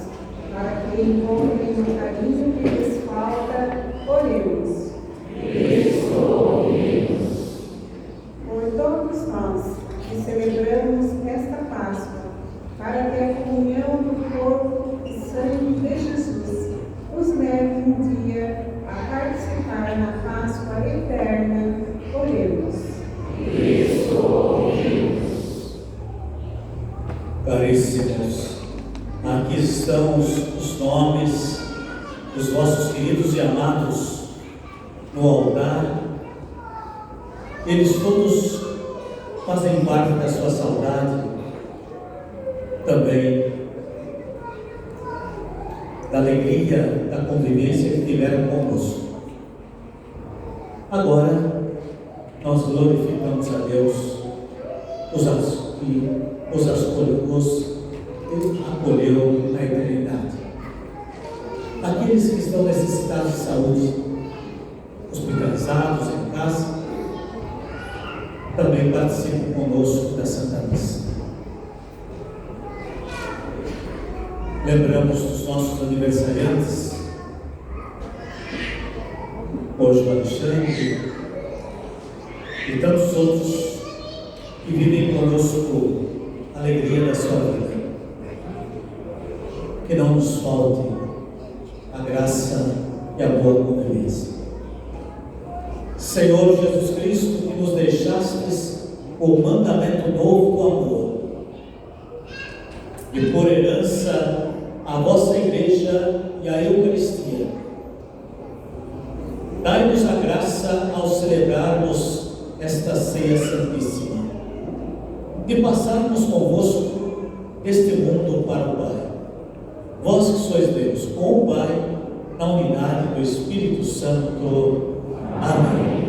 para que encontrem o carinho que lhes falta, oremos. Por todos nós que celebramos esta Páscoa, para que a comunhão do corpo e sangue de Jesus nos leve um dia a participar na Páscoa eterna, oremos. Caríssimos, aqui estão os nomes dos vossos queridos e amados no altar. Eles todos fazem parte da sua saudade, também da alegria, da convivência que tiveram conosco. Agora, nós glorificamos a Deus, Ele acolheu na eternidade. Aqueles que estão necessitados de saúde, hospitalizados em casa, também participam conosco da Santa Missa. Lembramos dos nossos aniversariantes, hoje o Alexandre e tantos outros que vivem conosco a alegria da sua vida. Que não nos falte a graça e a boa convivência. Senhor Jesus Cristo, que nos deixastes o mandamento novo do amor, e por herança a vossa Igreja e a Eucaristia, dai-nos a graça ao celebrarmos esta ceia santíssima, de passarmos convosco deste mundo para o Pai. Vós que sois Deus, com o Pai, na unidade do Espírito Santo. Amém.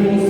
Deus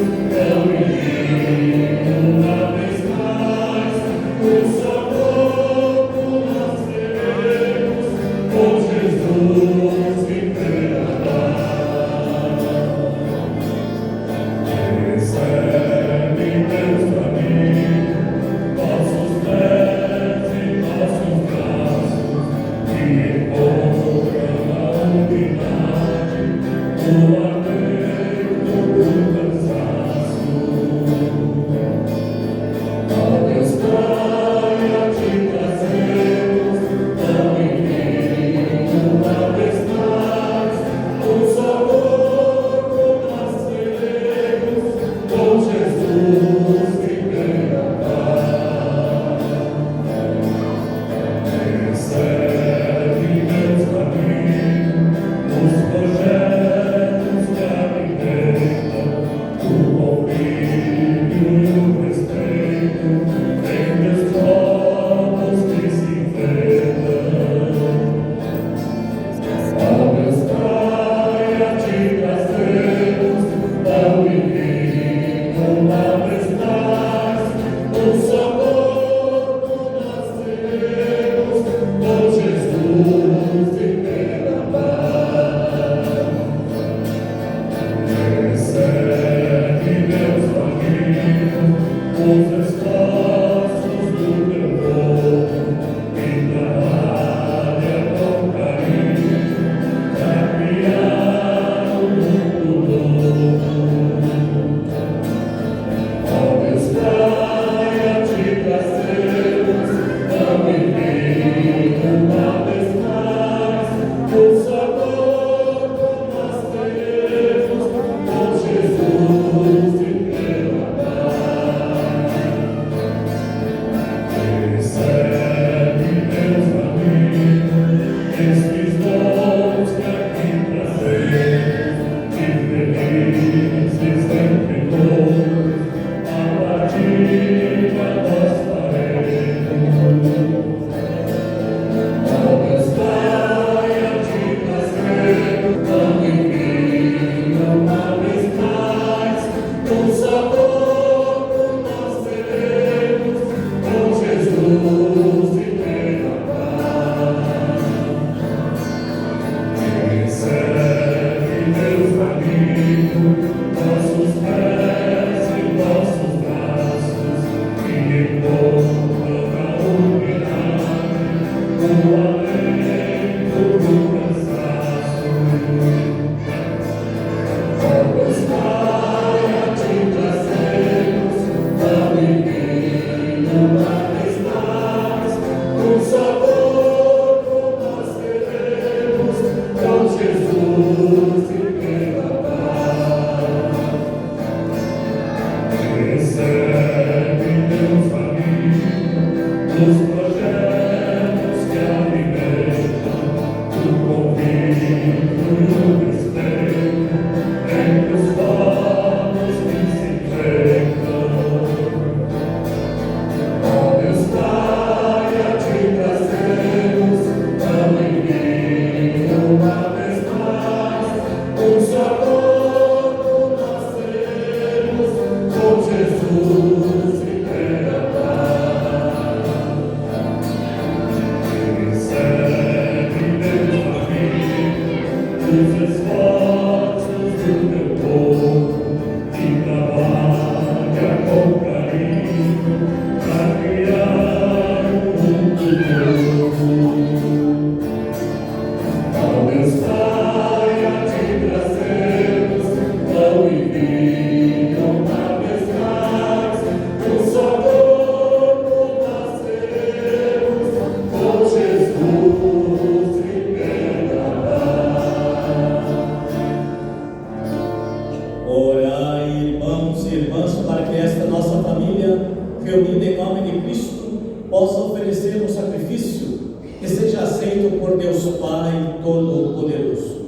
reunido em nome de Cristo, possa oferecer um sacrifício que seja aceito por Deus Pai Todo-Poderoso.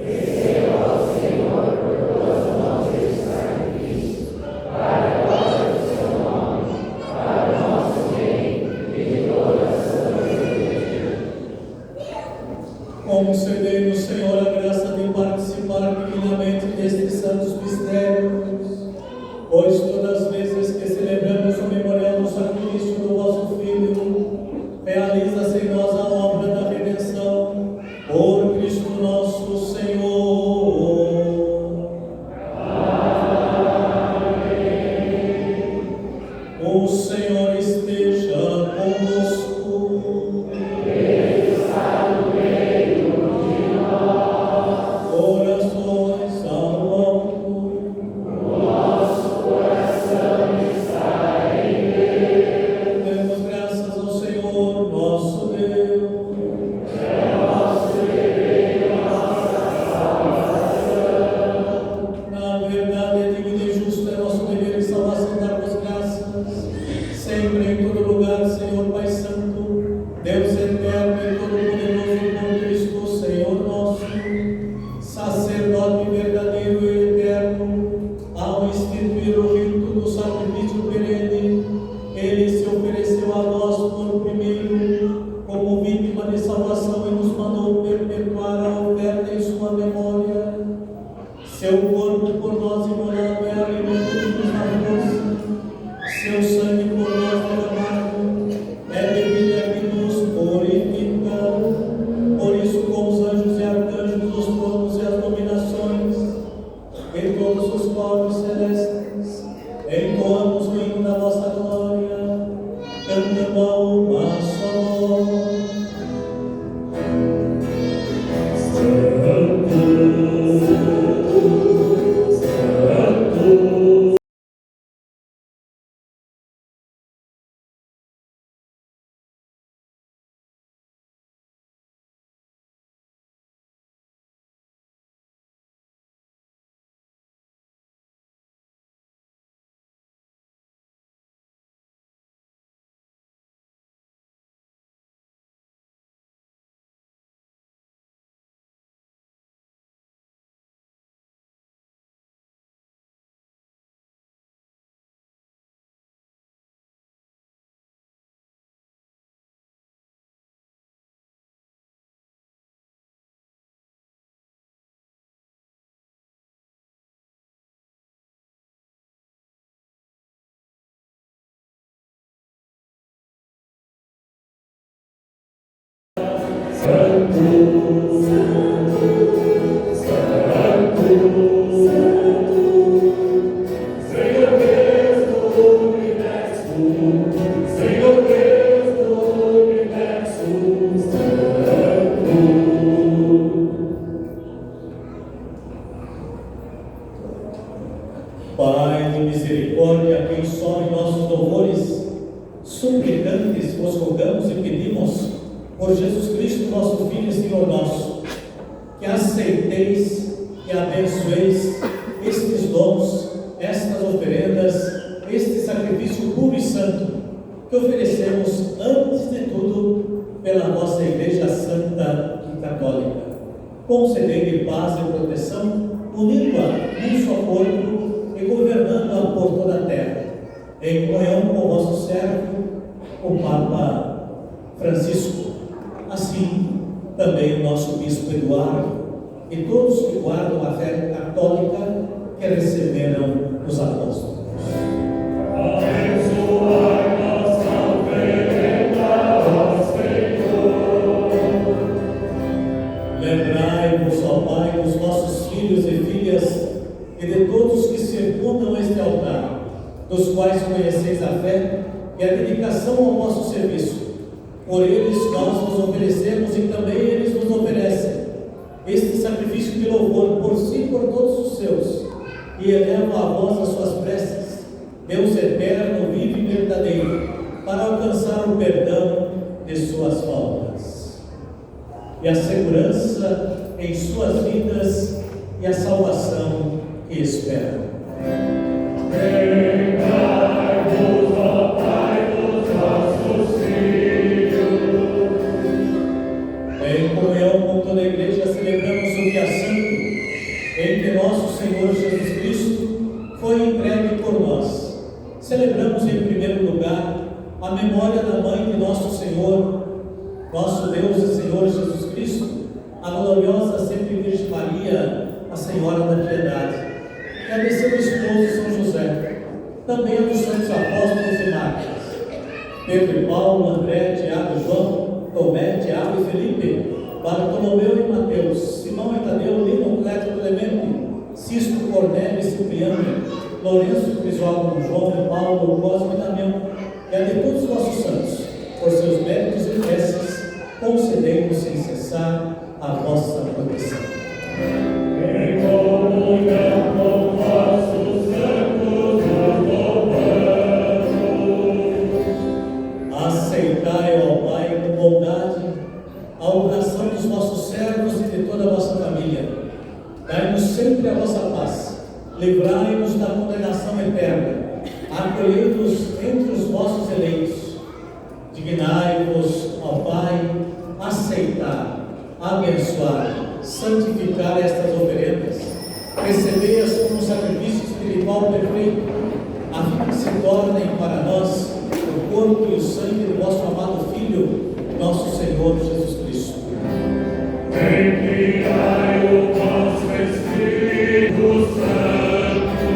Receba ao Senhor por tuas mãos este sacrifício, para a glória do seu nome, para o nosso bem e de toda a sua igreja. Concedei-nos, Senhor, a graça de participar dignamente destes santos mistérios, pois todas as vezes que celebramos o memorial do sacrifício do vosso Filho, realiza-se em nós a obra da redenção, por Cristo nosso Senhor. Amém. O Senhor esteja convosco. Ele está no meio de nós. Orações ao alto. O nosso coração está em Deus. Demos graças ao Senhor nosso Deus. É nosso dever e nossa salvação. Na verdade, é digno e justo, é nosso dever e salvação dar-vos graças, sempre em todo lugar, Senhor Pai Santo, Deus eterno e todo-poderoso, por Cristo, Senhor nosso, sacerdote verdadeiro e eterno, ao instituir o rito do sacrifício perene, ele se ofereceu a nós por primeiro, como vítima de salvação, e nos mandou perpetuar a oferta em sua memória. Seu corpo por nós imolado é alimento que nos dá força, seu sangue por nós derramado é bebida que nos purifica. Por isso, com os anjos e arcanjos, os tronos e as dominações, e todos os povos celestes, entoamos o hino da vossa glória, cantando a uma só voz. Pai de misericórdia, a quem sobe nossos louvores, suplicantes vos rogamos e pedimos, por Jesus Cristo, nosso Filho e Senhor nosso, que aceiteis e abençoeis estes dons, estas oferendas, este sacrifício puro e santo, que oferecemos antes de tudo pela vossa Igreja Santa e Católica. Concedei-lhe paz e proteção, unindo-a num só corpo e governando-a por toda a terra, em comunhão com o vosso servo, o Papa Francisco, assim também o nosso Bispo Eduardo e todos que guardam a fé católica que receberam os apóstolos. Abençoai nossa oferenda, ó Senhor. Lembrai-vos, ó Pai, dos nossos filhos e filhas e de todos que circundam este altar, dos quais conheceis a fé e a dedicação ao vosso serviço. Por eles nós nos oferecemos e também eles nos oferecem este sacrifício de louvor por si e por todos os seus, e elevam a vós as suas preces, Deus eterno, vivo e verdadeiro, para alcançar o perdão de suas faltas e a segurança em suas vidas e a salvação que esperam. Lembrai-vos, ó Pai, celebramos em primeiro lugar a memória da mãe de nosso Senhor, nosso Deus e Senhor Jesus Cristo, a gloriosa sempre Virgem Maria, a Senhora da Piedade, e a de seu esposo São José, também a dos santos apóstolos e mártires, Pedro e Paulo, André, Tiago e João, Tomé, Tiago e Felipe, Bartolomeu e Mateus, Simão e Tadeu, Lino, Cléto, Clemente, Cisto, Cornélio e Cipriano, Lourenço, Crisóstomo, João e Paulo, Cosme e Damião, e a de todos os vossos santos, por seus méritos e preces, concedei-nos sem cessar a vossa proteção. Em comunhão com vossos santos louvamos. Aceitai, ó Pai, com bondade, a oração dos vossos servos e de toda a vossa família. Dai-nos sempre a vossa paz, livrai-nos da condenação eterna, acolhei-nos entre os vossos eleitos. Dignai-vos, ó Pai, aceitar, abençoar, santificar estas oferendas, recebei-as como sacrifício espiritual perfeito, a fim que se tornem para nós o corpo e o sangue do vosso amado Filho, nosso Senhor Jesus Cristo. Enviai o vosso Espírito Santo.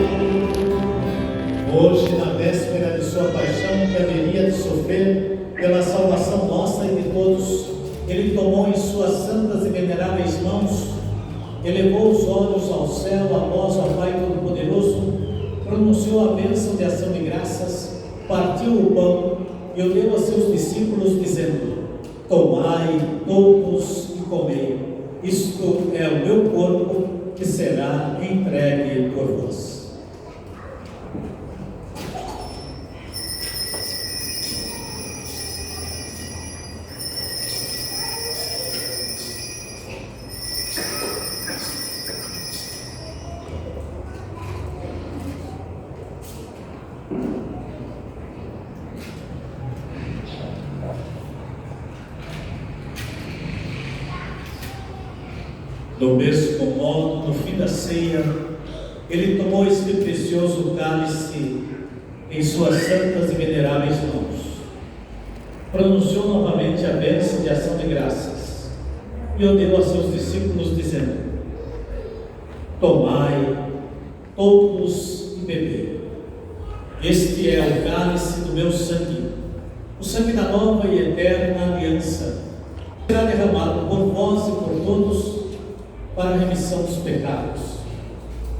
Hoje, na véspera de sua paixão, que haveria de sofrer pela salvação nossa e de todos, ele tomou em suas santas e veneráveis mãos, elevou os olhos ao céu após o Pai Todo-Poderoso, pronunciou a bênção de ação de graças, partiu o pão e o deu a seus discípulos, dizendo: tomai todos e comei, isto é o meu corpo que será entregue por vós. Do mesmo modo, no fim da ceia, ele tomou este precioso cálice em suas santas e veneráveis mãos, pronunciou novamente a bênção de ação de graças e o deu a seus discípulos, dizendo: tomai todos e bebei, este é o cálice do meu sangue, o sangue da nova e eterna aliança, será derramado por vós e por todos para a remissão dos pecados.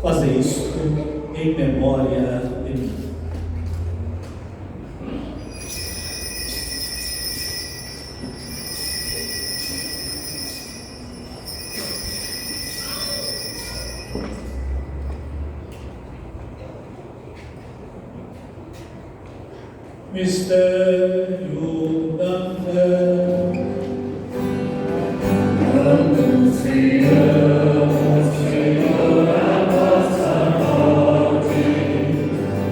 Fazei isto em memória de mim. Mistério da fé. Anunciamos, Senhor, a vossa morte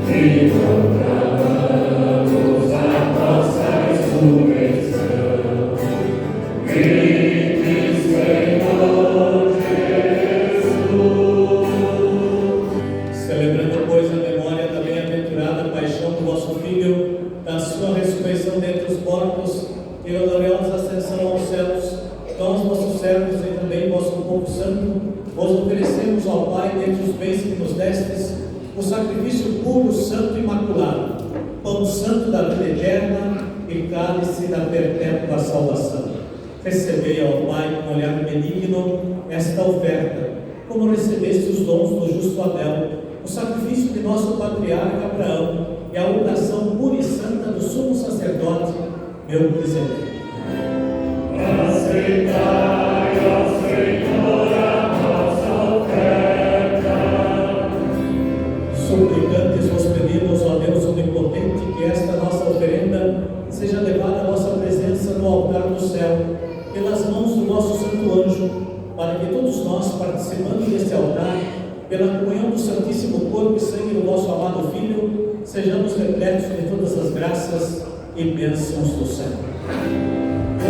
e proclamamos a vossa ressurreição. Vinde, Senhor Jesus. Celebrando, pois, a memória da bem-aventurada paixão do vosso Filho, da sua ressurreição dentre os mortos e a gloriosa ascensão aos céus, nós, vossos servos e também vosso povo santo, vos oferecemos ao Pai, dentre os bens que nos destes, o sacrifício puro, santo e imaculado, pão santo da vida eterna e cálice da perpétua salvação. Recebei, ó Pai, com olhar benigno, esta oferta, como recebeste os dons do justo Abel, o sacrifício de nosso patriarca Abraão e a oração pura e santa do sumo sacerdote Melquisedeque. Aceitai, ó Senhor, a nossa oferta. Suplicantes vos pedimos, ó Deus onipotente, que esta nossa oferenda seja levada à vossa presença no altar do céu, pelas mãos do nosso santo anjo, para que todos nós, participando deste altar, pela comunhão do Santíssimo Corpo e Sangue do vosso amado Filho, sejamos repletos de todas as graças e bênçãos do céu. O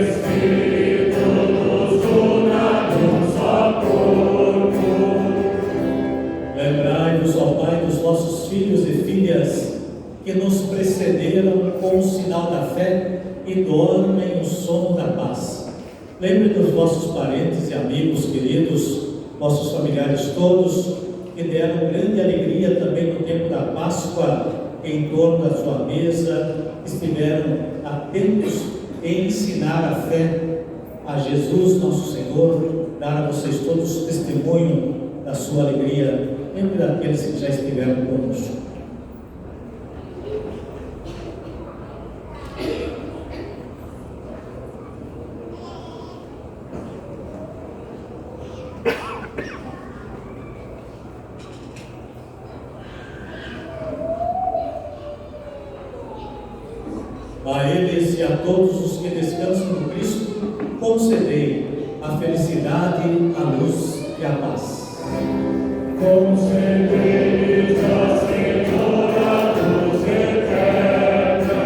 Espírito nos una num só corpo. Lembrai-vos, ó Pai, dos vossos filhos e filhas que nos precederam com o sinal da fé e dormem o sono da paz. Lembre dos vossos parentes e amigos queridos, vossos familiares todos, que deram grande alegria também no tempo da Páscoa, em torno da sua mesa, estiveram atentos em ensinar a fé a Jesus, nosso Senhor, dar a vocês todos testemunho da sua alegria, lembre daqueles que já estiveram conosco. A eles e a todos os que descansam no Cristo, concedei a felicidade, a luz e a paz. Concedei a Senhora luz eterna.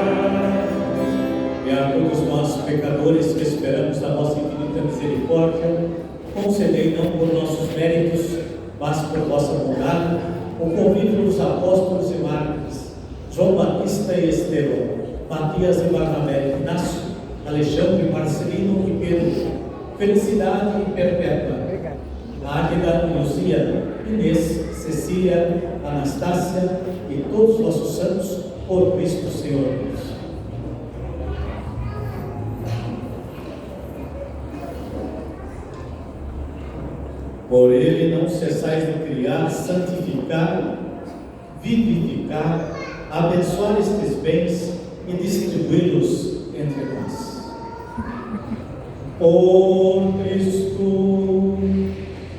E a todos nós, pecadores, que esperamos da vossa infinita misericórdia, concedei não por nossos méritos, mas por vossa bondade, o convívio dos apóstolos e mártires, João Batista e Estevão, Matias e Barnabé, Inácio, Alexandre, Marcelino e Pedro, felicidade perpétua. Águeda e Luzia, Inês, Cecília, Anastácia e todos os vossos santos, por Cristo Senhor nosso. Por Ele não cessais de criar, santificar, vivificar, abençoar estes bens e distribuí-los entre nós. Por Cristo,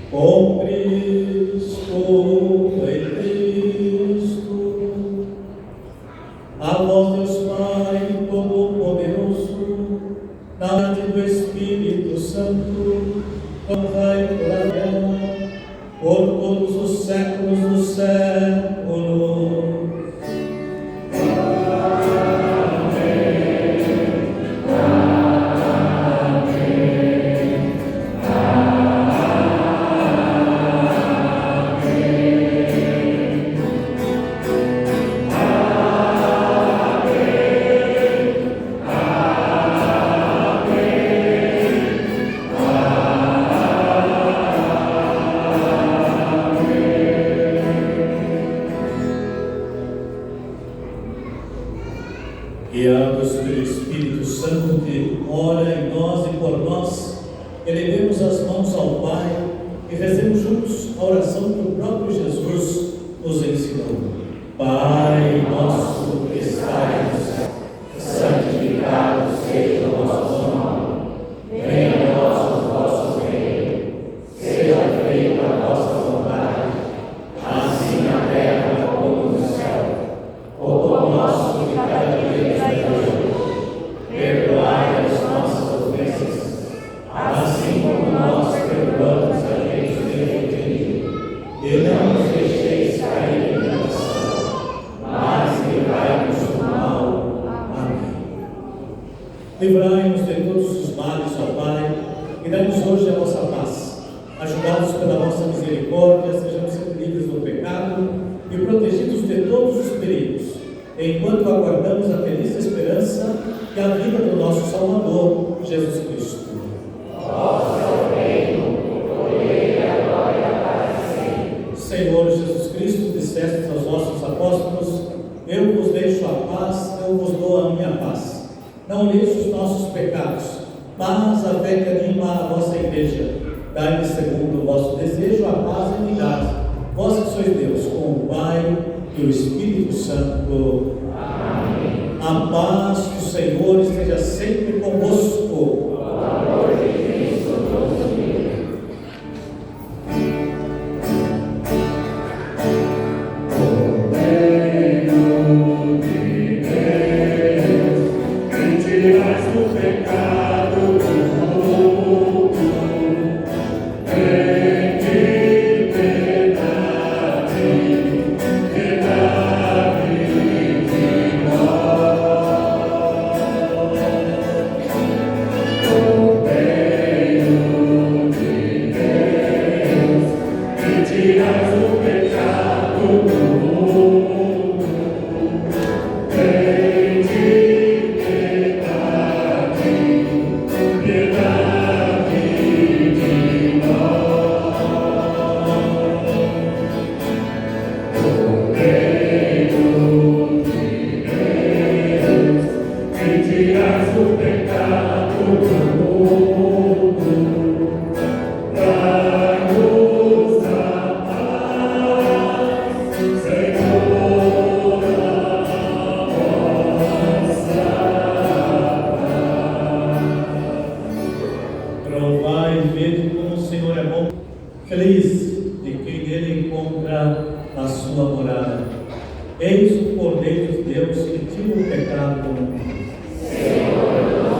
com Cristo, em Cristo, a vós Deus Pai Todo-Poderoso, na unidade do Espírito Santo, honra e glória por todos os séculos dos séculos. Guiados pelo Espírito Santo que ora em nós e por nós, elevemos as mãos ao Pai e rezemos juntos a oração que o próprio Jesus nos ensinou. Pai nosso que estais no céu, santificado seja o vosso nome. Venha a nós o vosso reino. Seja feita a vossa vontade, assim na terra como no céu. O pão nosso de cada dia nos dai hoje. Perdoai as nossas ofensas, assim como nós perdoamos a quem nos tem ofendido. E não nos deixeis cair em tentação, mas livrai-nos do mal. Amém. Livrai-nos de todos os males, ó Pai, e dai-nos hoje a vossa paz. Ajudados pela vossa misericórdia, sejamos sempre livres do pecado e protegidos de todos os perigos, enquanto aguardamos a feliz esperança e a vida do nosso Salvador, Jesus Cristo. Vosso é o reino, o poder e a glória para sempre. Senhor Jesus Cristo, dissestes aos vossos apóstolos: eu vos deixo a paz, eu vos dou a minha paz. Não olheis os nossos pecados, mas a fé que anima a vossa igreja. Dai-me, segundo o vosso desejo, a paz e a unidade. Vós que sois Deus, com o Pai e o Espírito Santo. Amém. A paz do Senhor esteja sempre convosco. O amor de Cristo nos uniu. O reino de Deus, que tirais do pecado do mundo, vem de piedade, piedade. Provai e vede como o Senhor é bom. Feliz de quem nele encontra a sua morada. Eis o Cordeiro de Deus que tira o pecado do mundo. Senhor,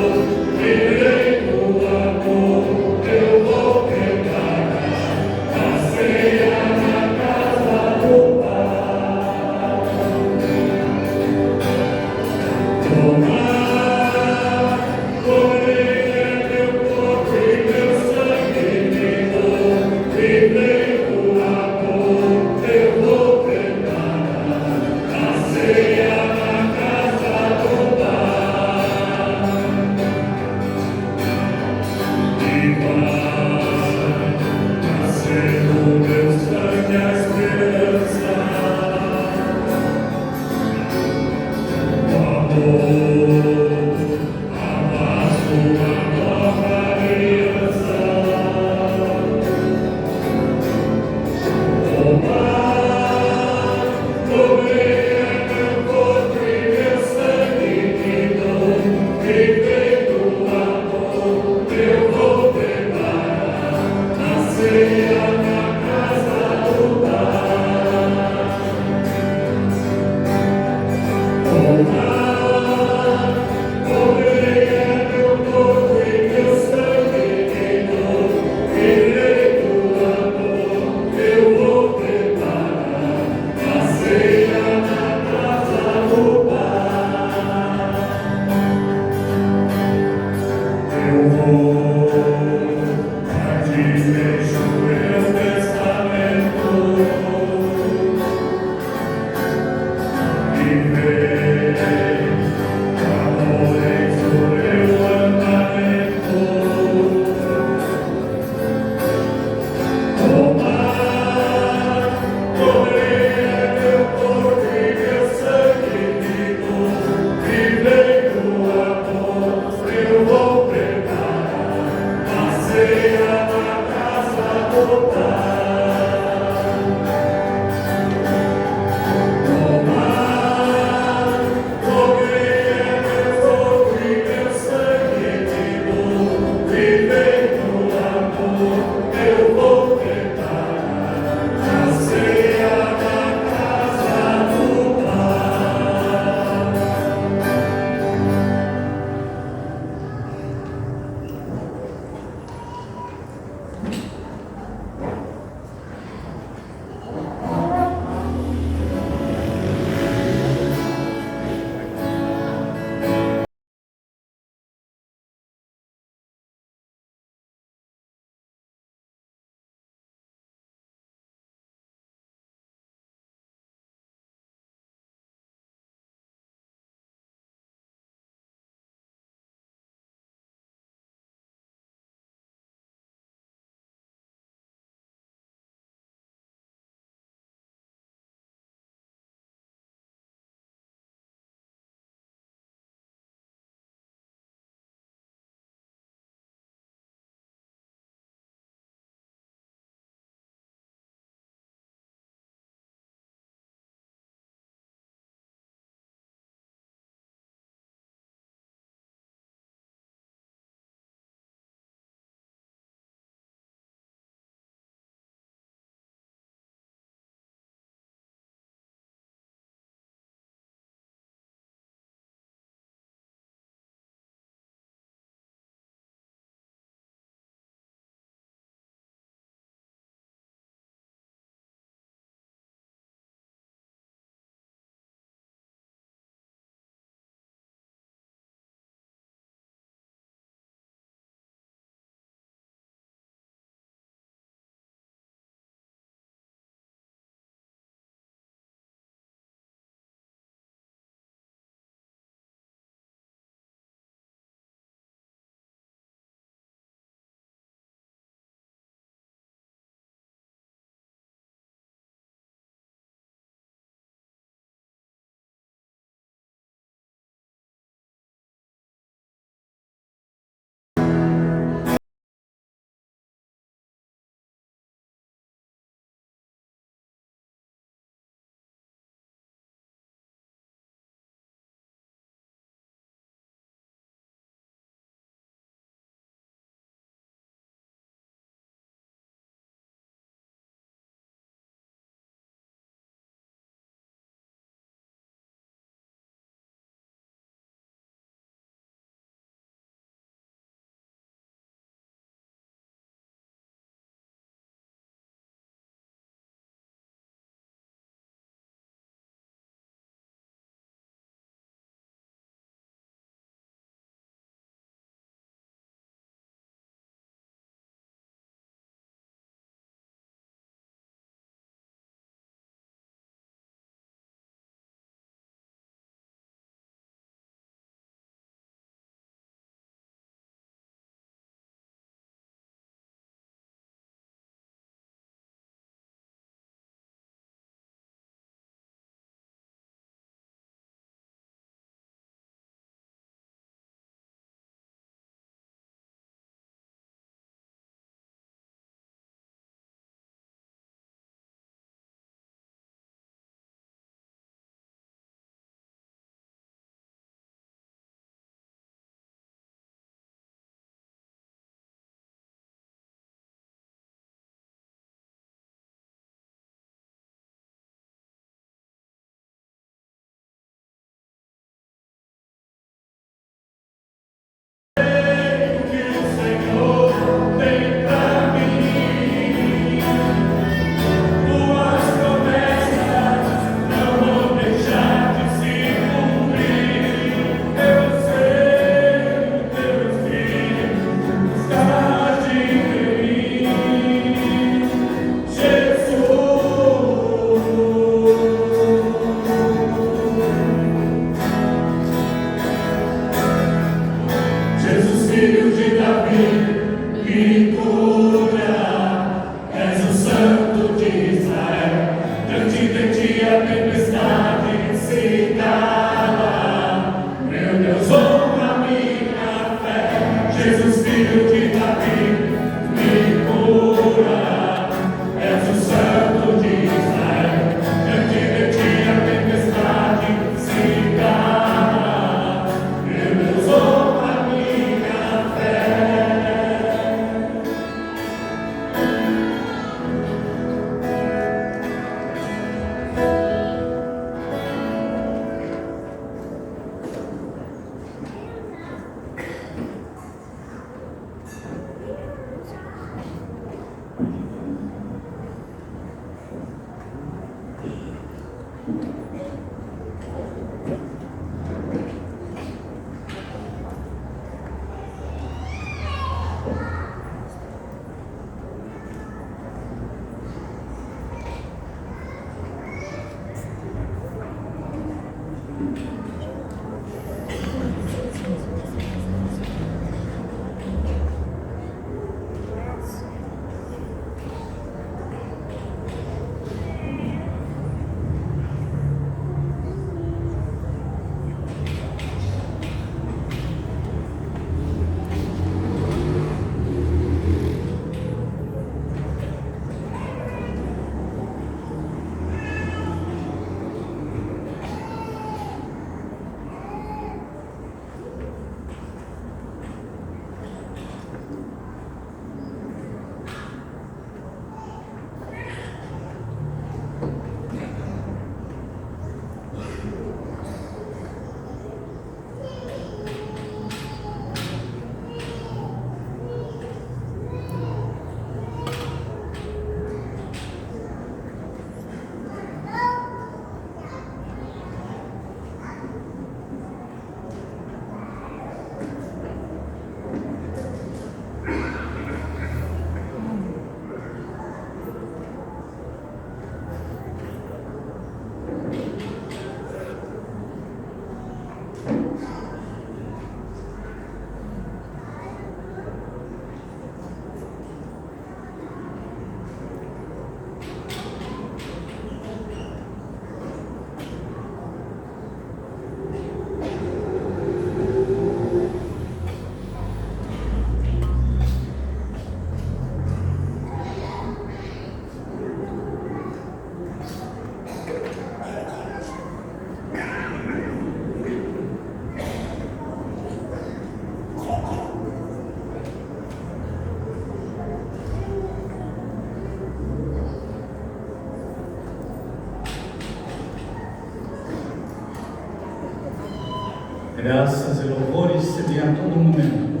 Graças e louvores se dê a todo momento.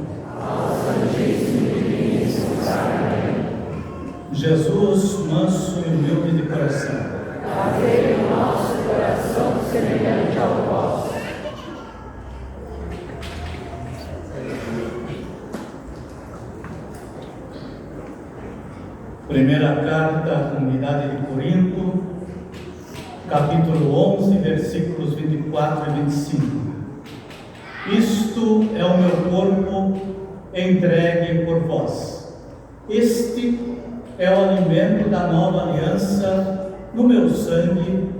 Jesus, manso e humilde de coração. Fazei o nosso coração semelhante ao vosso. Primeira carta à comunidade de Corinto, capítulo 11, versículos 24 e 25. Isto é o meu corpo entregue por vós. Este é o alimento da nova aliança no meu sangue,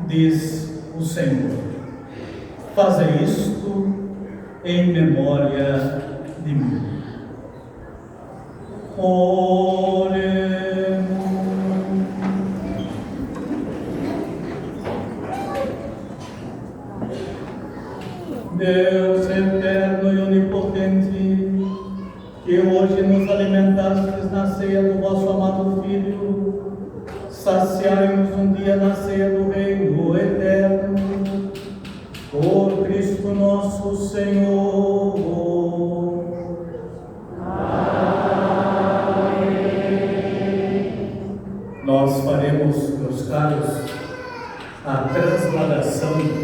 diz o Senhor. Fazei isto em memória de mim. Oremos. Deus eterno e onipotente, que hoje nos alimentastes na ceia do vosso amado Filho, saciai-nos um dia na ceia do reino eterno, por Cristo nosso Senhor. Nós faremos, meus caros, a transladação